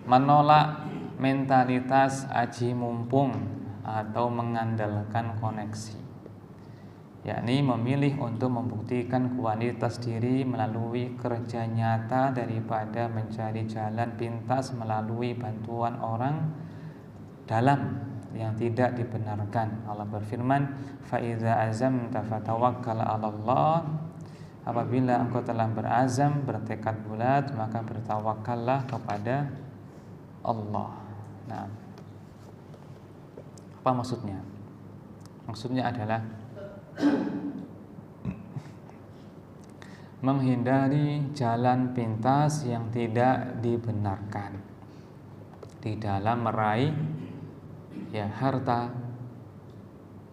menolak mentalitas aji mumpung atau mengandalkan koneksi, yakni memilih untuk membuktikan kualitas diri melalui kerja nyata daripada mencari jalan pintas melalui bantuan orang dalam yang tidak dibenarkan. Allah berfirman, fa iza azamta fatawakkal 'ala Allah. Apabila engkau telah berazam, bertekad bulat, maka bertawakallah kepada Allah. Nah, apa maksudnya? Maksudnya adalah menghindari jalan pintas yang tidak dibenarkan di dalam meraih harta,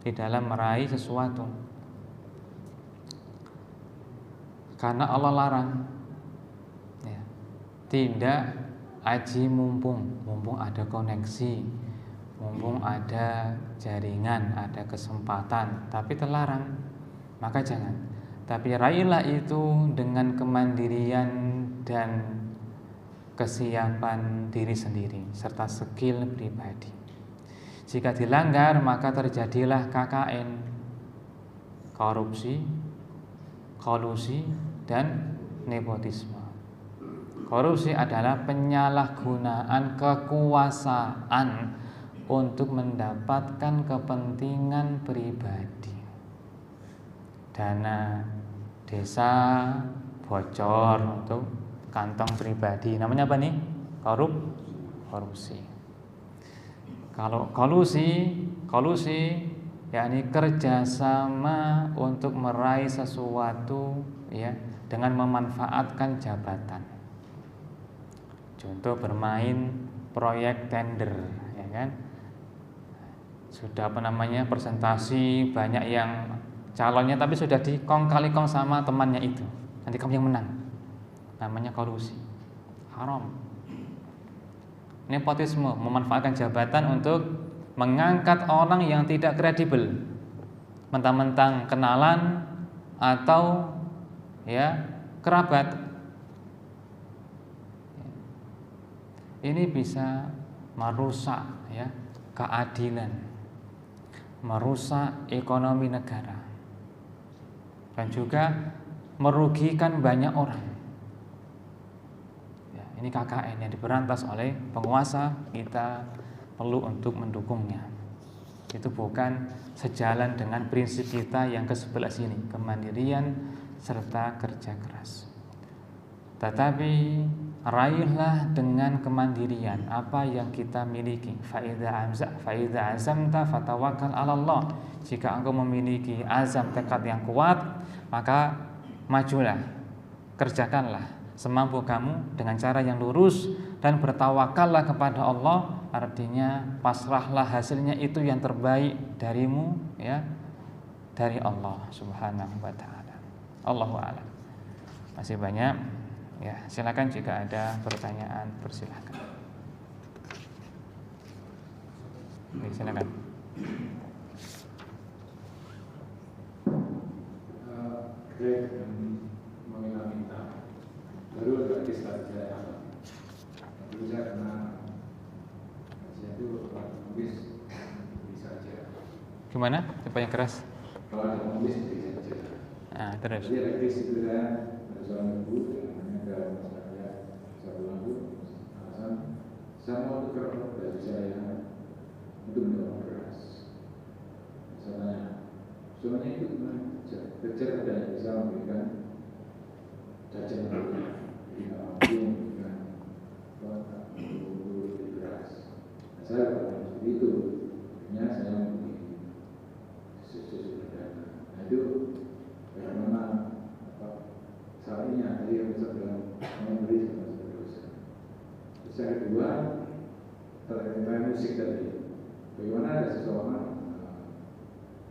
di dalam meraih sesuatu. Karena Allah larang tidak aji mumpung ada koneksi, mumpung ada jaringan, ada kesempatan, tapi terlarang. Maka jangan. Tapi raihlah itu dengan kemandirian dan kesiapan diri sendiri serta skill pribadi. Jika dilanggar maka terjadilah KKN, korupsi, kolusi, dan nepotisme. Korupsi adalah penyalahgunaan kekuasaan untuk mendapatkan kepentingan pribadi. Dana desa bocor untuk kantong pribadi. Namanya apa nih? korupsi. Kalau kolusi yakni kerjasama untuk meraih sesuatu ya dengan memanfaatkan jabatan. Contoh bermain proyek tender, ya kan? Sudah presentasi banyak yang calonnya tapi sudah dikong kali kong sama temannya itu. Nanti kamu yang menang. Namanya kolusi. Haram. Nepotisme, memanfaatkan jabatan untuk mengangkat orang yang tidak kredibel. Mentang-mentang kenalan atau ya kerabat. Ini bisa merusak ya keadilan, merusak ekonomi negara, dan juga merugikan banyak orang. Ya, ini KKN yang diberantas oleh penguasa, kita perlu untuk mendukungnya. Itu bukan sejalan dengan prinsip kita yang ke-11 ini, kemandirian serta kerja keras. Tetapi raihlah dengan kemandirian apa yang kita miliki. Fa'idza azamta fatawakkal 'ala Allah. Jika engkau memiliki azam, tekad yang kuat, maka majulah, kerjakanlah semampu kamu dengan cara yang lurus dan bertawakallah kepada Allah. Artinya pasrahlah hasilnya itu yang terbaik darimu ya, dari Allah Subhanahu wa taala. Allahu a'lam. Masih banyak. Ya, silakan jika ada pertanyaan, persilakan. Silakan. Terkait dengan meminta-minta, baru gratis saja. Dulu saya pernah itu nulis saja. Gimana? Coba yang keras. Kalau ada nulis saja. Nah, terus. Jadi gratis itu saya ada seorang ibu dan saya satu lagu alasan saya mau tukar baju saya untuk mendorong keras. Saya tanya, suaminya itu kerja ada yang bisa memberikan jajan jadi nggak mampu memberikan untuk keras. Saya bertanya seperti itu, akhirnya saya memberi susu berdana. Nah itu bagaimana salahnya dari yang bisa bilang memberi sama seterusnya. Terus yang kedua terkait musik tadi, bagaimana ada seseorang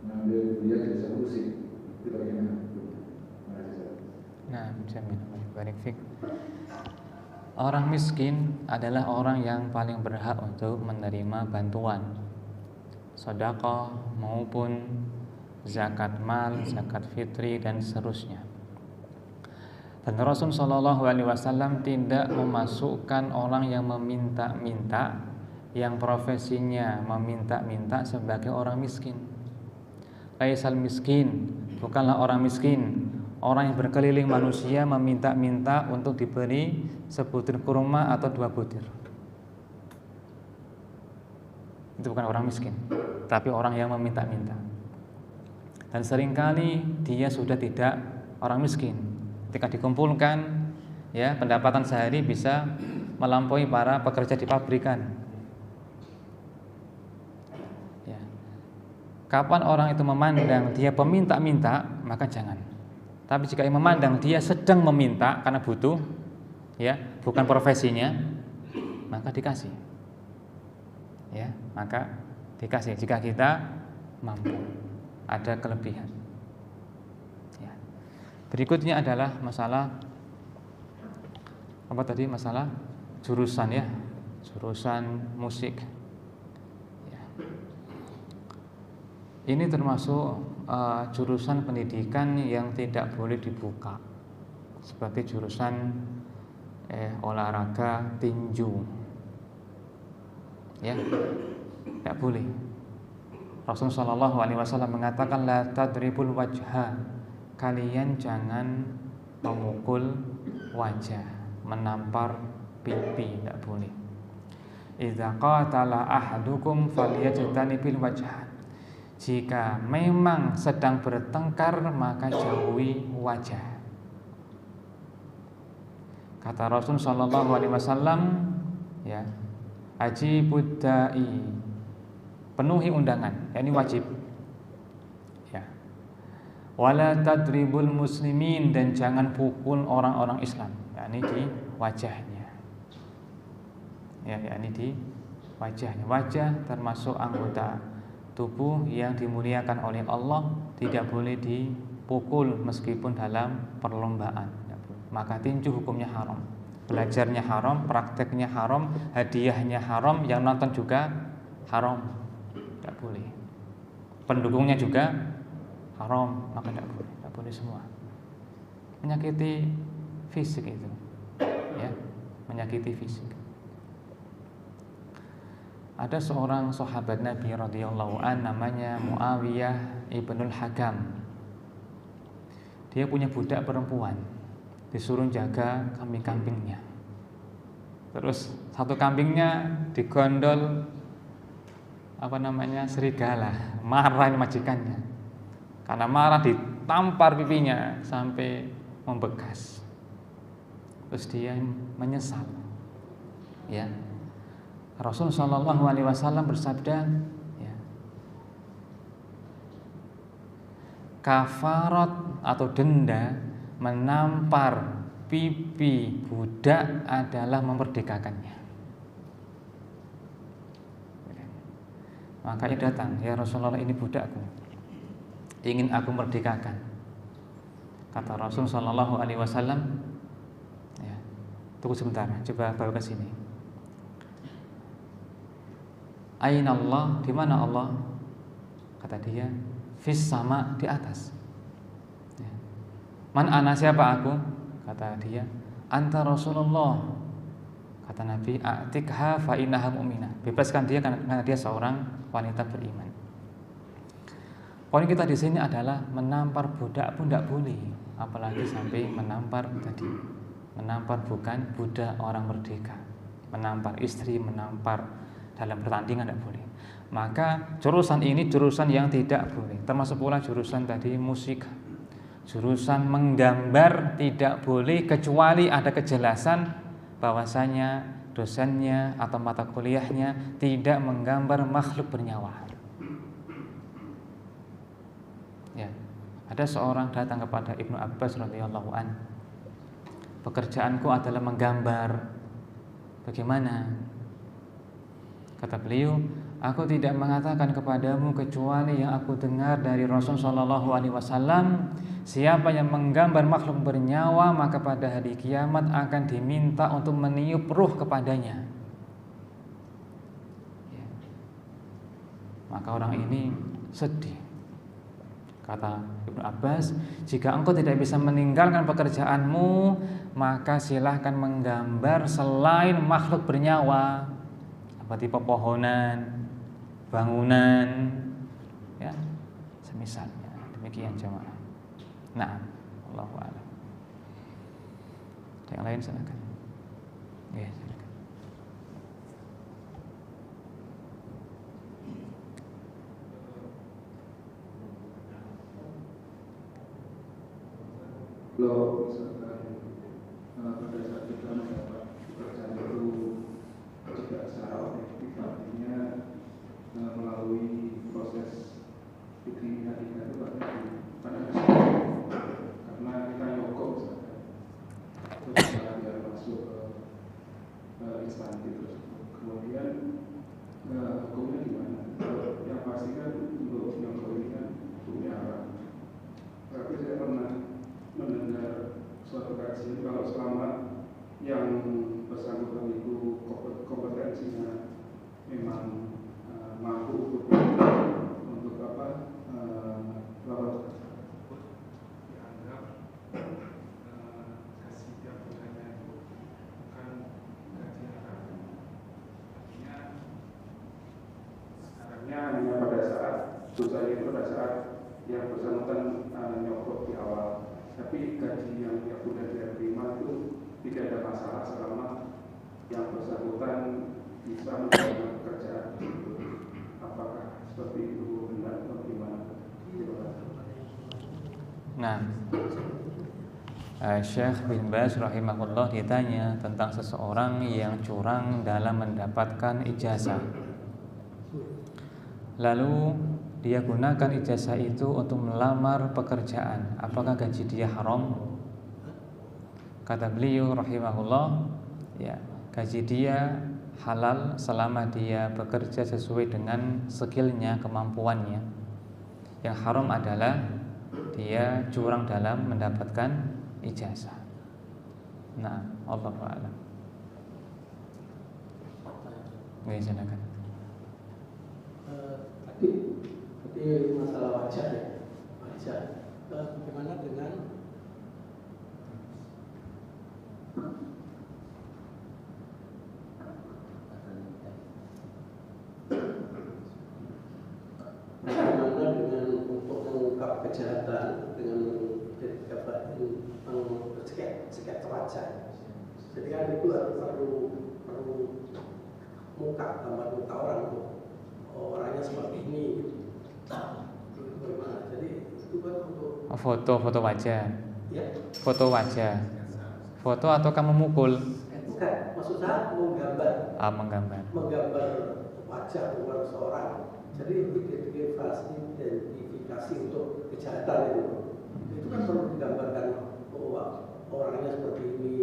mengambil kuliah jurusan musik itu bagaimana? Nah, barik fik. Orang miskin adalah orang yang paling berhak untuk menerima bantuan sedekah maupun zakat mal, zakat fitri dan seterusnya. Dan Rasul Shallallahu Alaihi Wasallam tidak memasukkan orang yang meminta-minta, yang profesinya meminta-minta sebagai orang miskin. Laisal miskin, bukanlah orang miskin, orang yang berkeliling manusia meminta-minta untuk diberi sebutir kurma atau 2 butir. Itu bukan orang miskin, tapi orang yang meminta-minta. Dan seringkali dia sudah tidak orang miskin. Ketika dikumpulkan, ya pendapatan sehari bisa melampaui para pekerja di pabrikan. Ya. Kapan orang itu memandang dia peminta-minta, maka jangan. Tapi jika ia memandang dia sedang meminta karena butuh, ya bukan profesinya, maka dikasih. Ya, maka dikasih jika kita mampu, ada kelebihan. Berikutnya adalah masalah apa tadi? Masalah jurusan ya, jurusan musik. Ya. Ini termasuk jurusan pendidikan yang tidak boleh dibuka seperti jurusan olahraga tinju. Ya, tidak boleh. Rasulullah SAW mengatakan la tadribul wajha. Kalian jangan memukul wajah, menampar pipi, tidak boleh. Idza qatala ahadukum falyajtanibil wajha. Jika memang sedang bertengkar maka jauhi wajah. Kata Rasul sallallahu alaihi wasallam, Ya. Ajibud da'i, penuhi undangan, ini wajib. Ya. Wala tadribul muslimin, dan jangan pukul orang-orang Islam, yakni di wajahnya. Ya, yakni di wajahnya. Wajah termasuk anggota tubuh yang dimuliakan oleh Allah, tidak boleh dipukul meskipun dalam perlombaan. Maka tinju hukumnya haram, belajarnya haram, prakteknya haram, hadiahnya haram, yang nonton juga haram, tidak boleh. Pendukungnya juga haram, maka tidak boleh semua. Menyakiti fisik itu, ya, menyakiti fisik. Ada seorang sahabat Nabi radhiyallahu an, namanya Muawiyah ibnul Hakam. Dia punya budak perempuan, disuruh jaga kambing-kambingnya. Terus satu kambingnya digondol serigala, marah majikannya. Karena marah ditampar pipinya sampai membekas. Terus dia menyesal. Ya. Rasul sallallahu alaihi wasallam bersabda, ya, kafarat atau denda menampar pipi budak adalah memerdekakannya. Maka ia datang, ya Rasulullah, ini budakku, ingin aku merdekakan. Kata Rasul sallallahu alaihi wasallam, ya, tunggu sebentar, coba bawa ke sini. Aina Allah, di mana Allah? Kata dia, fis sama, di atas. Ya. Man ana, siapa aku? Kata dia, anta Rasulullah. Kata Nabi, a'tikha fa innaha mu'minah. Bebaskan dia karena dia seorang wanita beriman. Poin kita di sini adalah menampar budak pun tidak boleh, apalagi sampai menampar tadi. Menampar bukan budak, orang merdeka. Menampar istri, menampar dalam pertandingan tidak boleh. Maka jurusan ini jurusan yang tidak boleh. Termasuk pula jurusan tadi musik, jurusan menggambar tidak boleh, kecuali ada kejelasan bahwasanya dosennya atau mata kuliahnya tidak menggambar makhluk bernyawa. Ya, ada seorang datang kepada Ibnu Abbas radhiyallahu an. Pekerjaanku adalah menggambar. Bagaimana? Kata beliau, aku tidak mengatakan kepadamu kecuali yang aku dengar dari Rasul sallallahu alaihi wasallam, siapa yang menggambar makhluk bernyawa maka pada hari kiamat akan diminta untuk meniup ruh kepadanya. Ya. Maka orang ini sedih. Kata Ibnu Abbas, jika engkau tidak bisa meninggalkan pekerjaanmu, maka silahkan menggambar selain makhluk bernyawa, seperti pepohonan, bangunan, ya, semisalnya. Demikian jemaah. Nah, Allahu a'lam. Yang lain silakan. Ya, silakan. Kalau misalkan pada saat kita mendapat pekerjaan itu tidak secara objektif, artinya melalui proses dikriminal kita itu pada karena kita nyokok misalkan terus biar masuk ke instansi tersebut, kemudian hukumnya gimana? Yang pasti kan untuk nyokok ini kan hukumnya haram. Tapi saya pernah mendengar suatu kajian kalau selama yang bersangkutan itu kompetensinya memang mampu untuk lawan tersebut, dianggap gaji tiap bulannya itu bukan gaji haram. Artinya sekarangnya hanya pada saat dosanya itu pada saat yang bersangkutan nyokot di awal. Tapi gaji yang tiap bulan dia terima itu tidak ada masalah selama yang bersangkutan bisa melakukan pekerjaan itu. Apakah seperti itu benar atau gimana? Nah, Syekh bin Baz rahimahullah ditanya tentang seseorang yang curang dalam mendapatkan ijazah. Lalu dia gunakan ijazah itu untuk melamar pekerjaan. Apakah gaji dia haram? Kata beliau rahimahullah, ya, gaji dia halal selama dia bekerja sesuai dengan skillnya, kemampuannya. Yang haram adalah dia curang dalam mendapatkan ijazah. Nah, Allahu a'lam. Silakan. Tadi masalah wajah ya, wajah. Bagaimana dengan untuk mengungkap kejahatan dengan sikat wajah? Jadi kan itu perlu muka, gambar muka orang tuh, orangnya seperti ini gitu. Bagaimana? Jadi itu kan untuk foto wajah. Ya. Foto wajah. Foto atau kamu memukul? Bukan, maksud saya menggambar. Menggambar Wajah seorang. Jadi identifikasi untuk kejahatan itu kan perlu digambarkan orangnya seperti ini,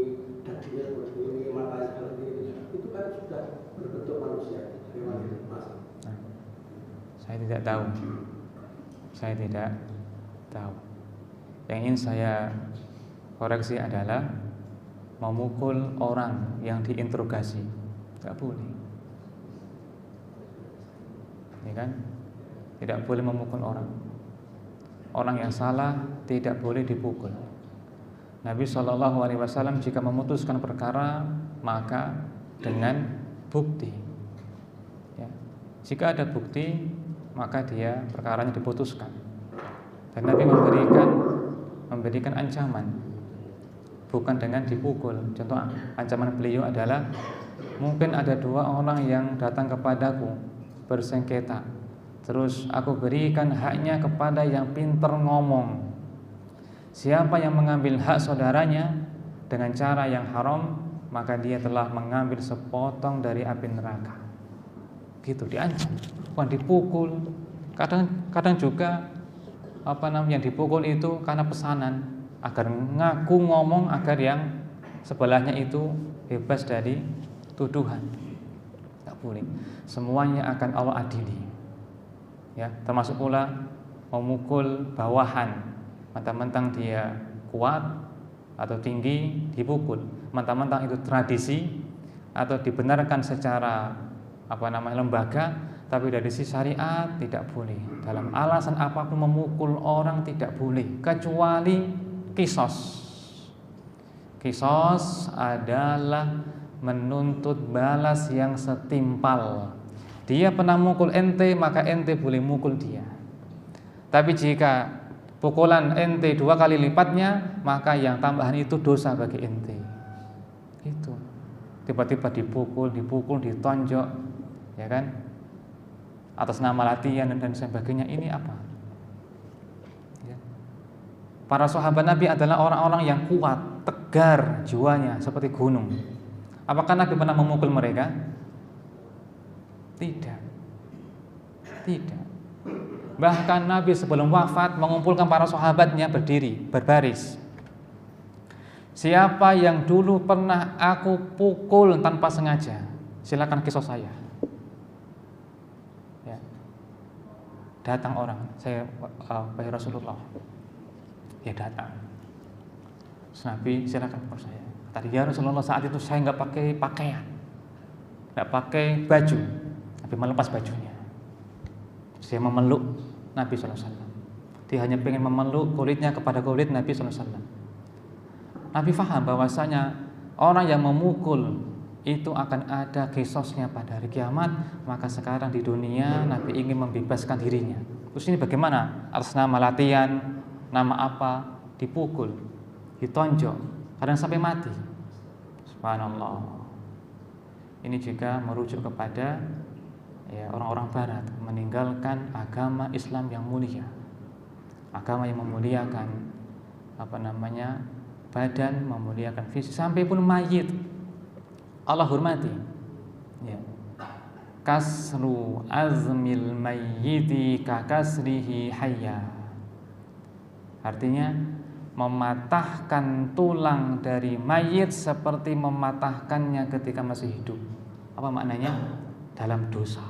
dagunya seperti ini, matanya seperti ini. Itu kan sudah berbentuk manusia. Mas? Saya tidak tahu. Yang ingin saya koreksi adalah memukul orang yang diinterogasi. Tidak boleh. Ya kan? Tidak boleh memukul orang. Orang yang salah tidak boleh dipukul. Nabi SAW jika memutuskan perkara maka dengan bukti. Ya. Jika ada bukti maka dia perkaranya diputuskan. Dan Nabi memberikan ancaman, bukan dengan dipukul. Contoh ancaman beliau adalah, mungkin ada dua orang yang datang kepadaku bersengketa, terus aku berikan haknya kepada yang pintar ngomong. Siapa yang mengambil hak saudaranya dengan cara yang haram, maka dia telah mengambil sepotong dari api neraka. Gitu diancam, bukan dipukul. Kadang juga yang dipukul itu karena pesanan, agar ngaku ngomong agar yang sebelahnya itu bebas dari tuduhan. Tak boleh. Semuanya akan Allah adili. Ya, termasuk pula memukul bawahan, mentang-mentang dia kuat atau tinggi dipukul, mentang-mentang itu tradisi atau dibenarkan secara lembaga, tapi dari sisi syariat tidak boleh. Dalam alasan apapun memukul orang tidak boleh, kecuali kisos. Kisos adalah menuntut balas yang setimpal. Dia pernah mukul ente, maka ente boleh mukul dia. Tapi jika pukulan ente 2 kali lipatnya, maka yang tambahan itu dosa bagi ente. Itu tiba-tiba dipukul, ditonjok, ya kan, atas nama latihan dan sebagainya. Ini apa? Ya. Para sahabat Nabi adalah orang-orang yang kuat, tegar jiwanya seperti gunung. Apakah Nabi pernah memukul mereka? Tidak. Bahkan Nabi sebelum wafat mengumpulkan para sahabatnya berdiri, berbaris. Siapa yang dulu pernah aku pukul tanpa sengaja, silakan kisos saya. Ya. Datang orang, saya wahai Rasulullah. Ya datang. Nabi silakan pukul saya. Tadi ya Rasulullah, saat itu saya nggak pakai pakaian, nggak pakai baju, Nabi melepas bajunya. Saya memeluk Nabi SAW. Dia hanya ingin memeluk kulitnya kepada kulit Nabi SAW. Nabi faham bahwasanya orang yang memukul itu akan ada kisosnya pada hari kiamat. Maka sekarang di dunia Nabi ingin membebaskan dirinya. Terus ini bagaimana? Atas nama latihan, nama apa, dipukul, ditonjok, kadang sampai mati. Subhanallah. Ini juga merujuk kepada orang-orang barat meninggalkan agama Islam yang mulia, agama yang memuliakan badan, memuliakan fisik, sampai pun mayit Allah hormati. Ya. Kasru azmil mayyiti kakasrihi hayya. Artinya mematahkan tulang dari mayit seperti mematahkannya ketika masih hidup. Apa maknanya? Dalam dosa.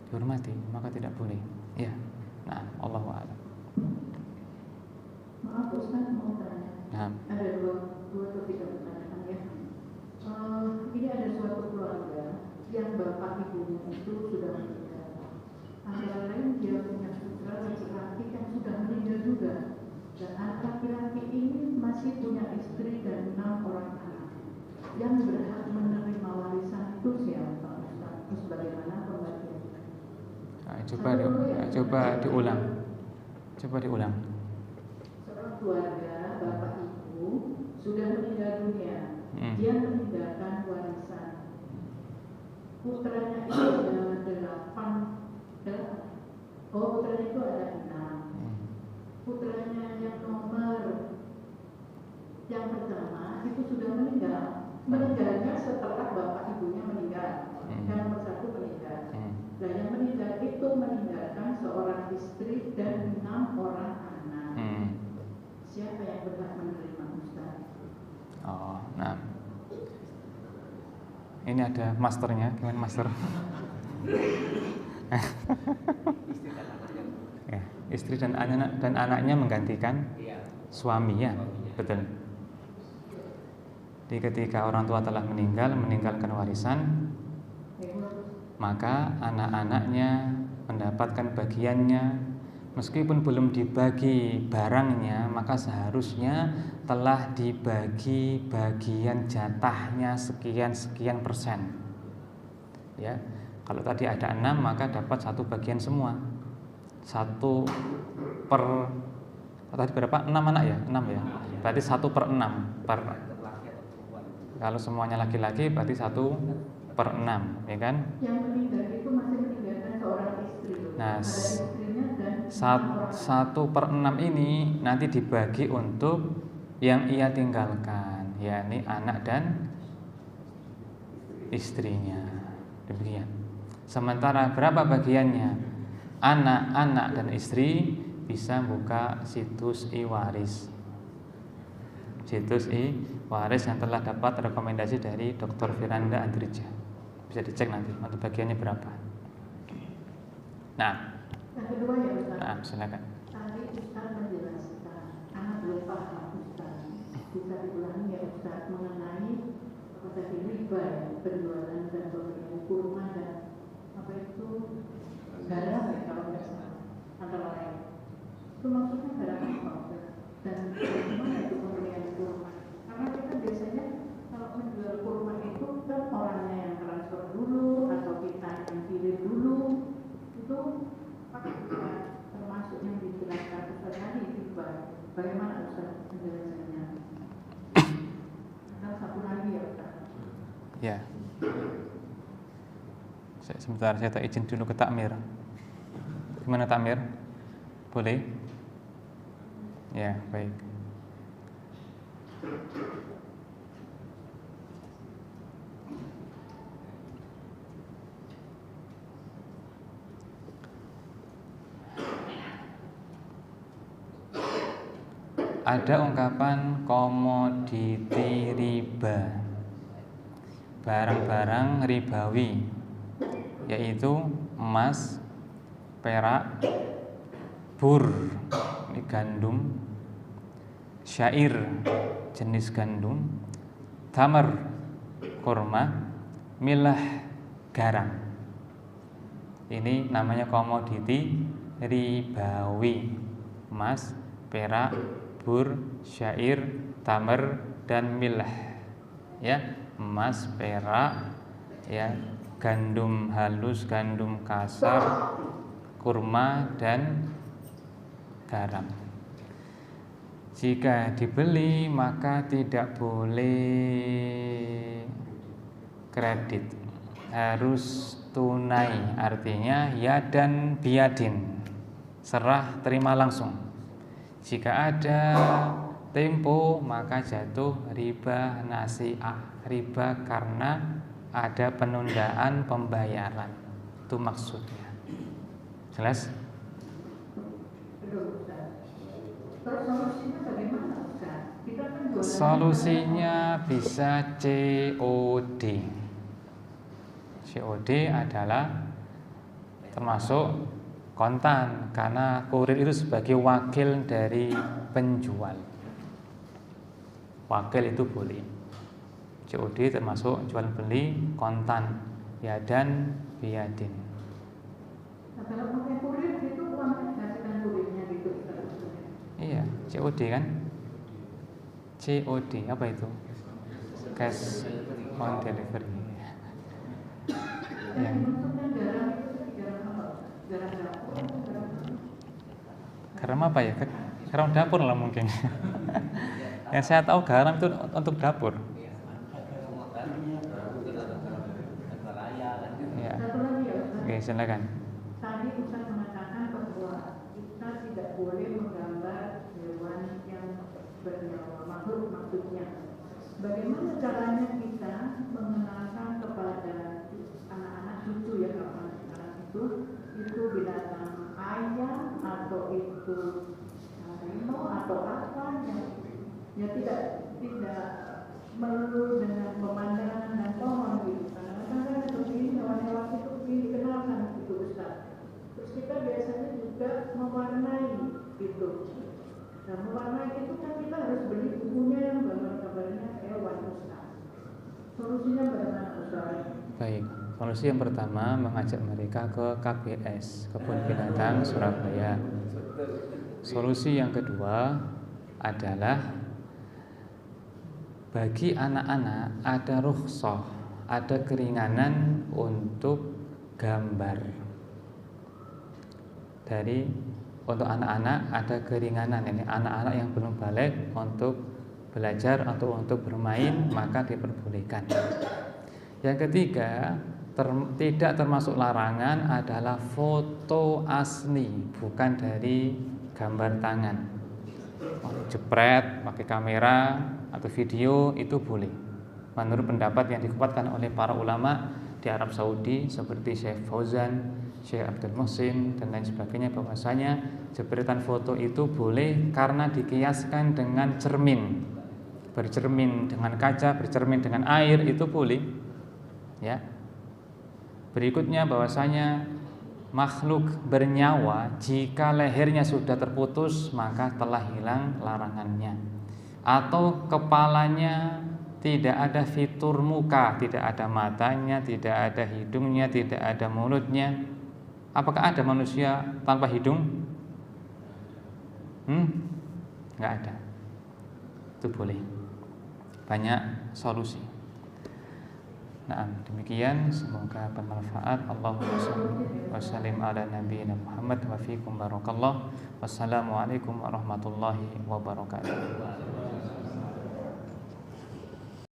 Dihormati, maka tidak boleh. Ya. Nah, Allahu a'lam. Maaf Ustaz, mau tanya. Nah. Ada dua topik yang bertanya ya. Ini ada suatu keluarga yang bapak ibunya itu sudah meninggal. Antara lain dia punya saudara laki-laki yang sudah meninggal juga. Dan anak laki-laki ini masih punya istri dan 6 orang anak. Yang berhak menerima warisan itu siapa Ustaz? Terus bagaimana pembagiannya? Coba diulang. Seorang keluarga bapak ibu sudah meninggal dunia. Dia meninggalkan warisan. Putranya itu ada 8. Putranya itu ada 6. Putranya yang nomor yang pertama itu sudah meninggal. Meninggalnya setelah bapak ibunya meninggal. Yang nomor 1 meninggal. Dan yang meninggal itu meninggalkan seorang istri dan 6 orang anak. Siapa yang berhak menerima Ustaz? Oh, nah. Ini ada masternya, gimana master? Ya, istri dan anaknya menggantikan suami ya, betul. Jadi ketika orang tua telah meninggalkan warisan, maka anak-anaknya mendapatkan bagiannya. Meskipun belum dibagi barangnya, maka seharusnya telah dibagi bagian jatahnya sekian persen. Ya, kalau tadi ada 6 maka dapat 1 bagian semua. 1 per tadi berapa? 6 anak ya? 6 ya. Berarti 1 per 6 per. Kalau semuanya laki-laki berarti 1 per 6, ya kan? Yang meninggal itu masih meninggalkan seorang istri. Nah, ada istrinya dan 1 per 6 ini nanti dibagi untuk yang ia tinggalkan, yakni anak dan istrinya. Demikian. Sementara berapa bagiannya? Anak dan istri bisa buka situs e-waris. Situs e-waris yang telah dapat rekomendasi dari Dr. Firanda Andrija. Bisa dicek nanti bagiannya berapa. Nah, yang kedua ya Ustaz. Nah, silakan. Tadi Ustaz menjelaskan, anak belum paham Ustaz. Bisa diulangi ya Ustaz mengenai apa tadi riba ya, penjualan dan pembelian kurma dan apa itu garam ya kalau nggak salah antara lain. Itu maksudnya garam apa Ustaz? Dan bagaimana itu pembelian kurma? Karena kita biasanya kalau menjual kurma itu kan orangnya yang transfer dulu atau kita yang kirim dulu itu termasuk yang dijelaskan Ustaz tadi riba. Bagaimana Ustaz penjelasannya? Dan satu lagi ya Ustaz. Ya. Sebentar, saya tak izin dulu ke takmir. Gimana takmir? Boleh? Ya, baik. Ada ungkapan komoditi riba, barang-barang ribawi, yaitu emas, perak, bur, ini gandum, syair, jenis gandum, tamar, kurma, milah, garam. Ini namanya komoditi ribawi, emas, perak, bur, syair, tamar, dan milah. Ya, emas, perak, ya, gandum halus, gandum kasar, kurma, dan garam. Jika dibeli maka tidak boleh kredit, harus tunai, artinya ya dan biadin, serah terima langsung. Jika ada tempo maka jatuh riba nasi'ah. Riba karena ada penundaan pembayaran. Itu maksudnya. Jelas? Terus solusinya bagaimana, Ustaz? Kita kan jualan Solusinya bisa COD. COD adalah termasuk kontan karena kurir itu sebagai wakil dari penjual. Wakil itu boleh. COD termasuk jual beli kontan, yadan biyadin. Nah, kalau pakai kurir itu uangnya dikasihkan kurirnya gitu, Ustaz. Iya, COD kan? COD apa itu? Cash on delivery. Ya. Maksudnya garam itu garam apa? Garam dapur, garam Garam apa ya? Garam dapur lah mungkin. Yang saya tahu garam itu untuk dapur. Ya. Satu lagi ya, Ustaz. Oke, silakan. Tadi Ustaz mengatakan bahwa kita tidak boleh menggambar hewan yang bernyawa, makhluk maksudnya. Bagaimana caranya kita mengenalkan kepada anak-anak cucu ya, kalau anak itu binatang ayam atau itu harimau atau apa ya tidak melulu dengan pemandangan dan pohon gitu. Kadang-kadang kan seperti ini hewan-hewan itu dikenalkan gitu, Ustaz. Terus kita biasanya juga mewarnai itu. Nah, mewarnai itu kan kita harus beli bukunya yang gambar-gambarnya hewan, Ustaz. Solusinya bagaimana, Ustaz? Baik. Solusi yang pertama mengajak mereka ke KBS, Kebun Binatang Surabaya. Solusi yang kedua adalah bagi anak-anak ada rukhsah, ada keringanan untuk gambar. Untuk anak-anak ada keringanan, ini anak-anak yang belum balik untuk belajar atau untuk bermain maka diperbolehkan. Yang ketiga, tidak termasuk larangan adalah foto asli, bukan dari gambar tangan. Jepret, pakai kamera atau video itu boleh. Menurut pendapat yang dikuatkan oleh para ulama di Arab Saudi seperti Syekh Fauzan, Syekh Abdul Muhsin dan lain sebagainya, bahwasanya jepretan foto itu boleh karena dikiaskan dengan cermin. Bercermin dengan kaca, bercermin dengan air itu boleh. Ya. Berikutnya bahwasanya makhluk bernyawa jika lehernya sudah terputus maka telah hilang larangannya. Atau kepalanya tidak ada fitur muka, tidak ada matanya, tidak ada hidungnya, tidak ada mulutnya. Apakah ada manusia tanpa hidung? Nggak ada. Itu boleh. Banyak solusi. Nah, demikian, semoga bermanfaat. Allahumma shalli wa sallim ala nabiyyina Muhammad wa fiikum barakallah. Wassalamualaikum warahmatullahi wabarakatuh.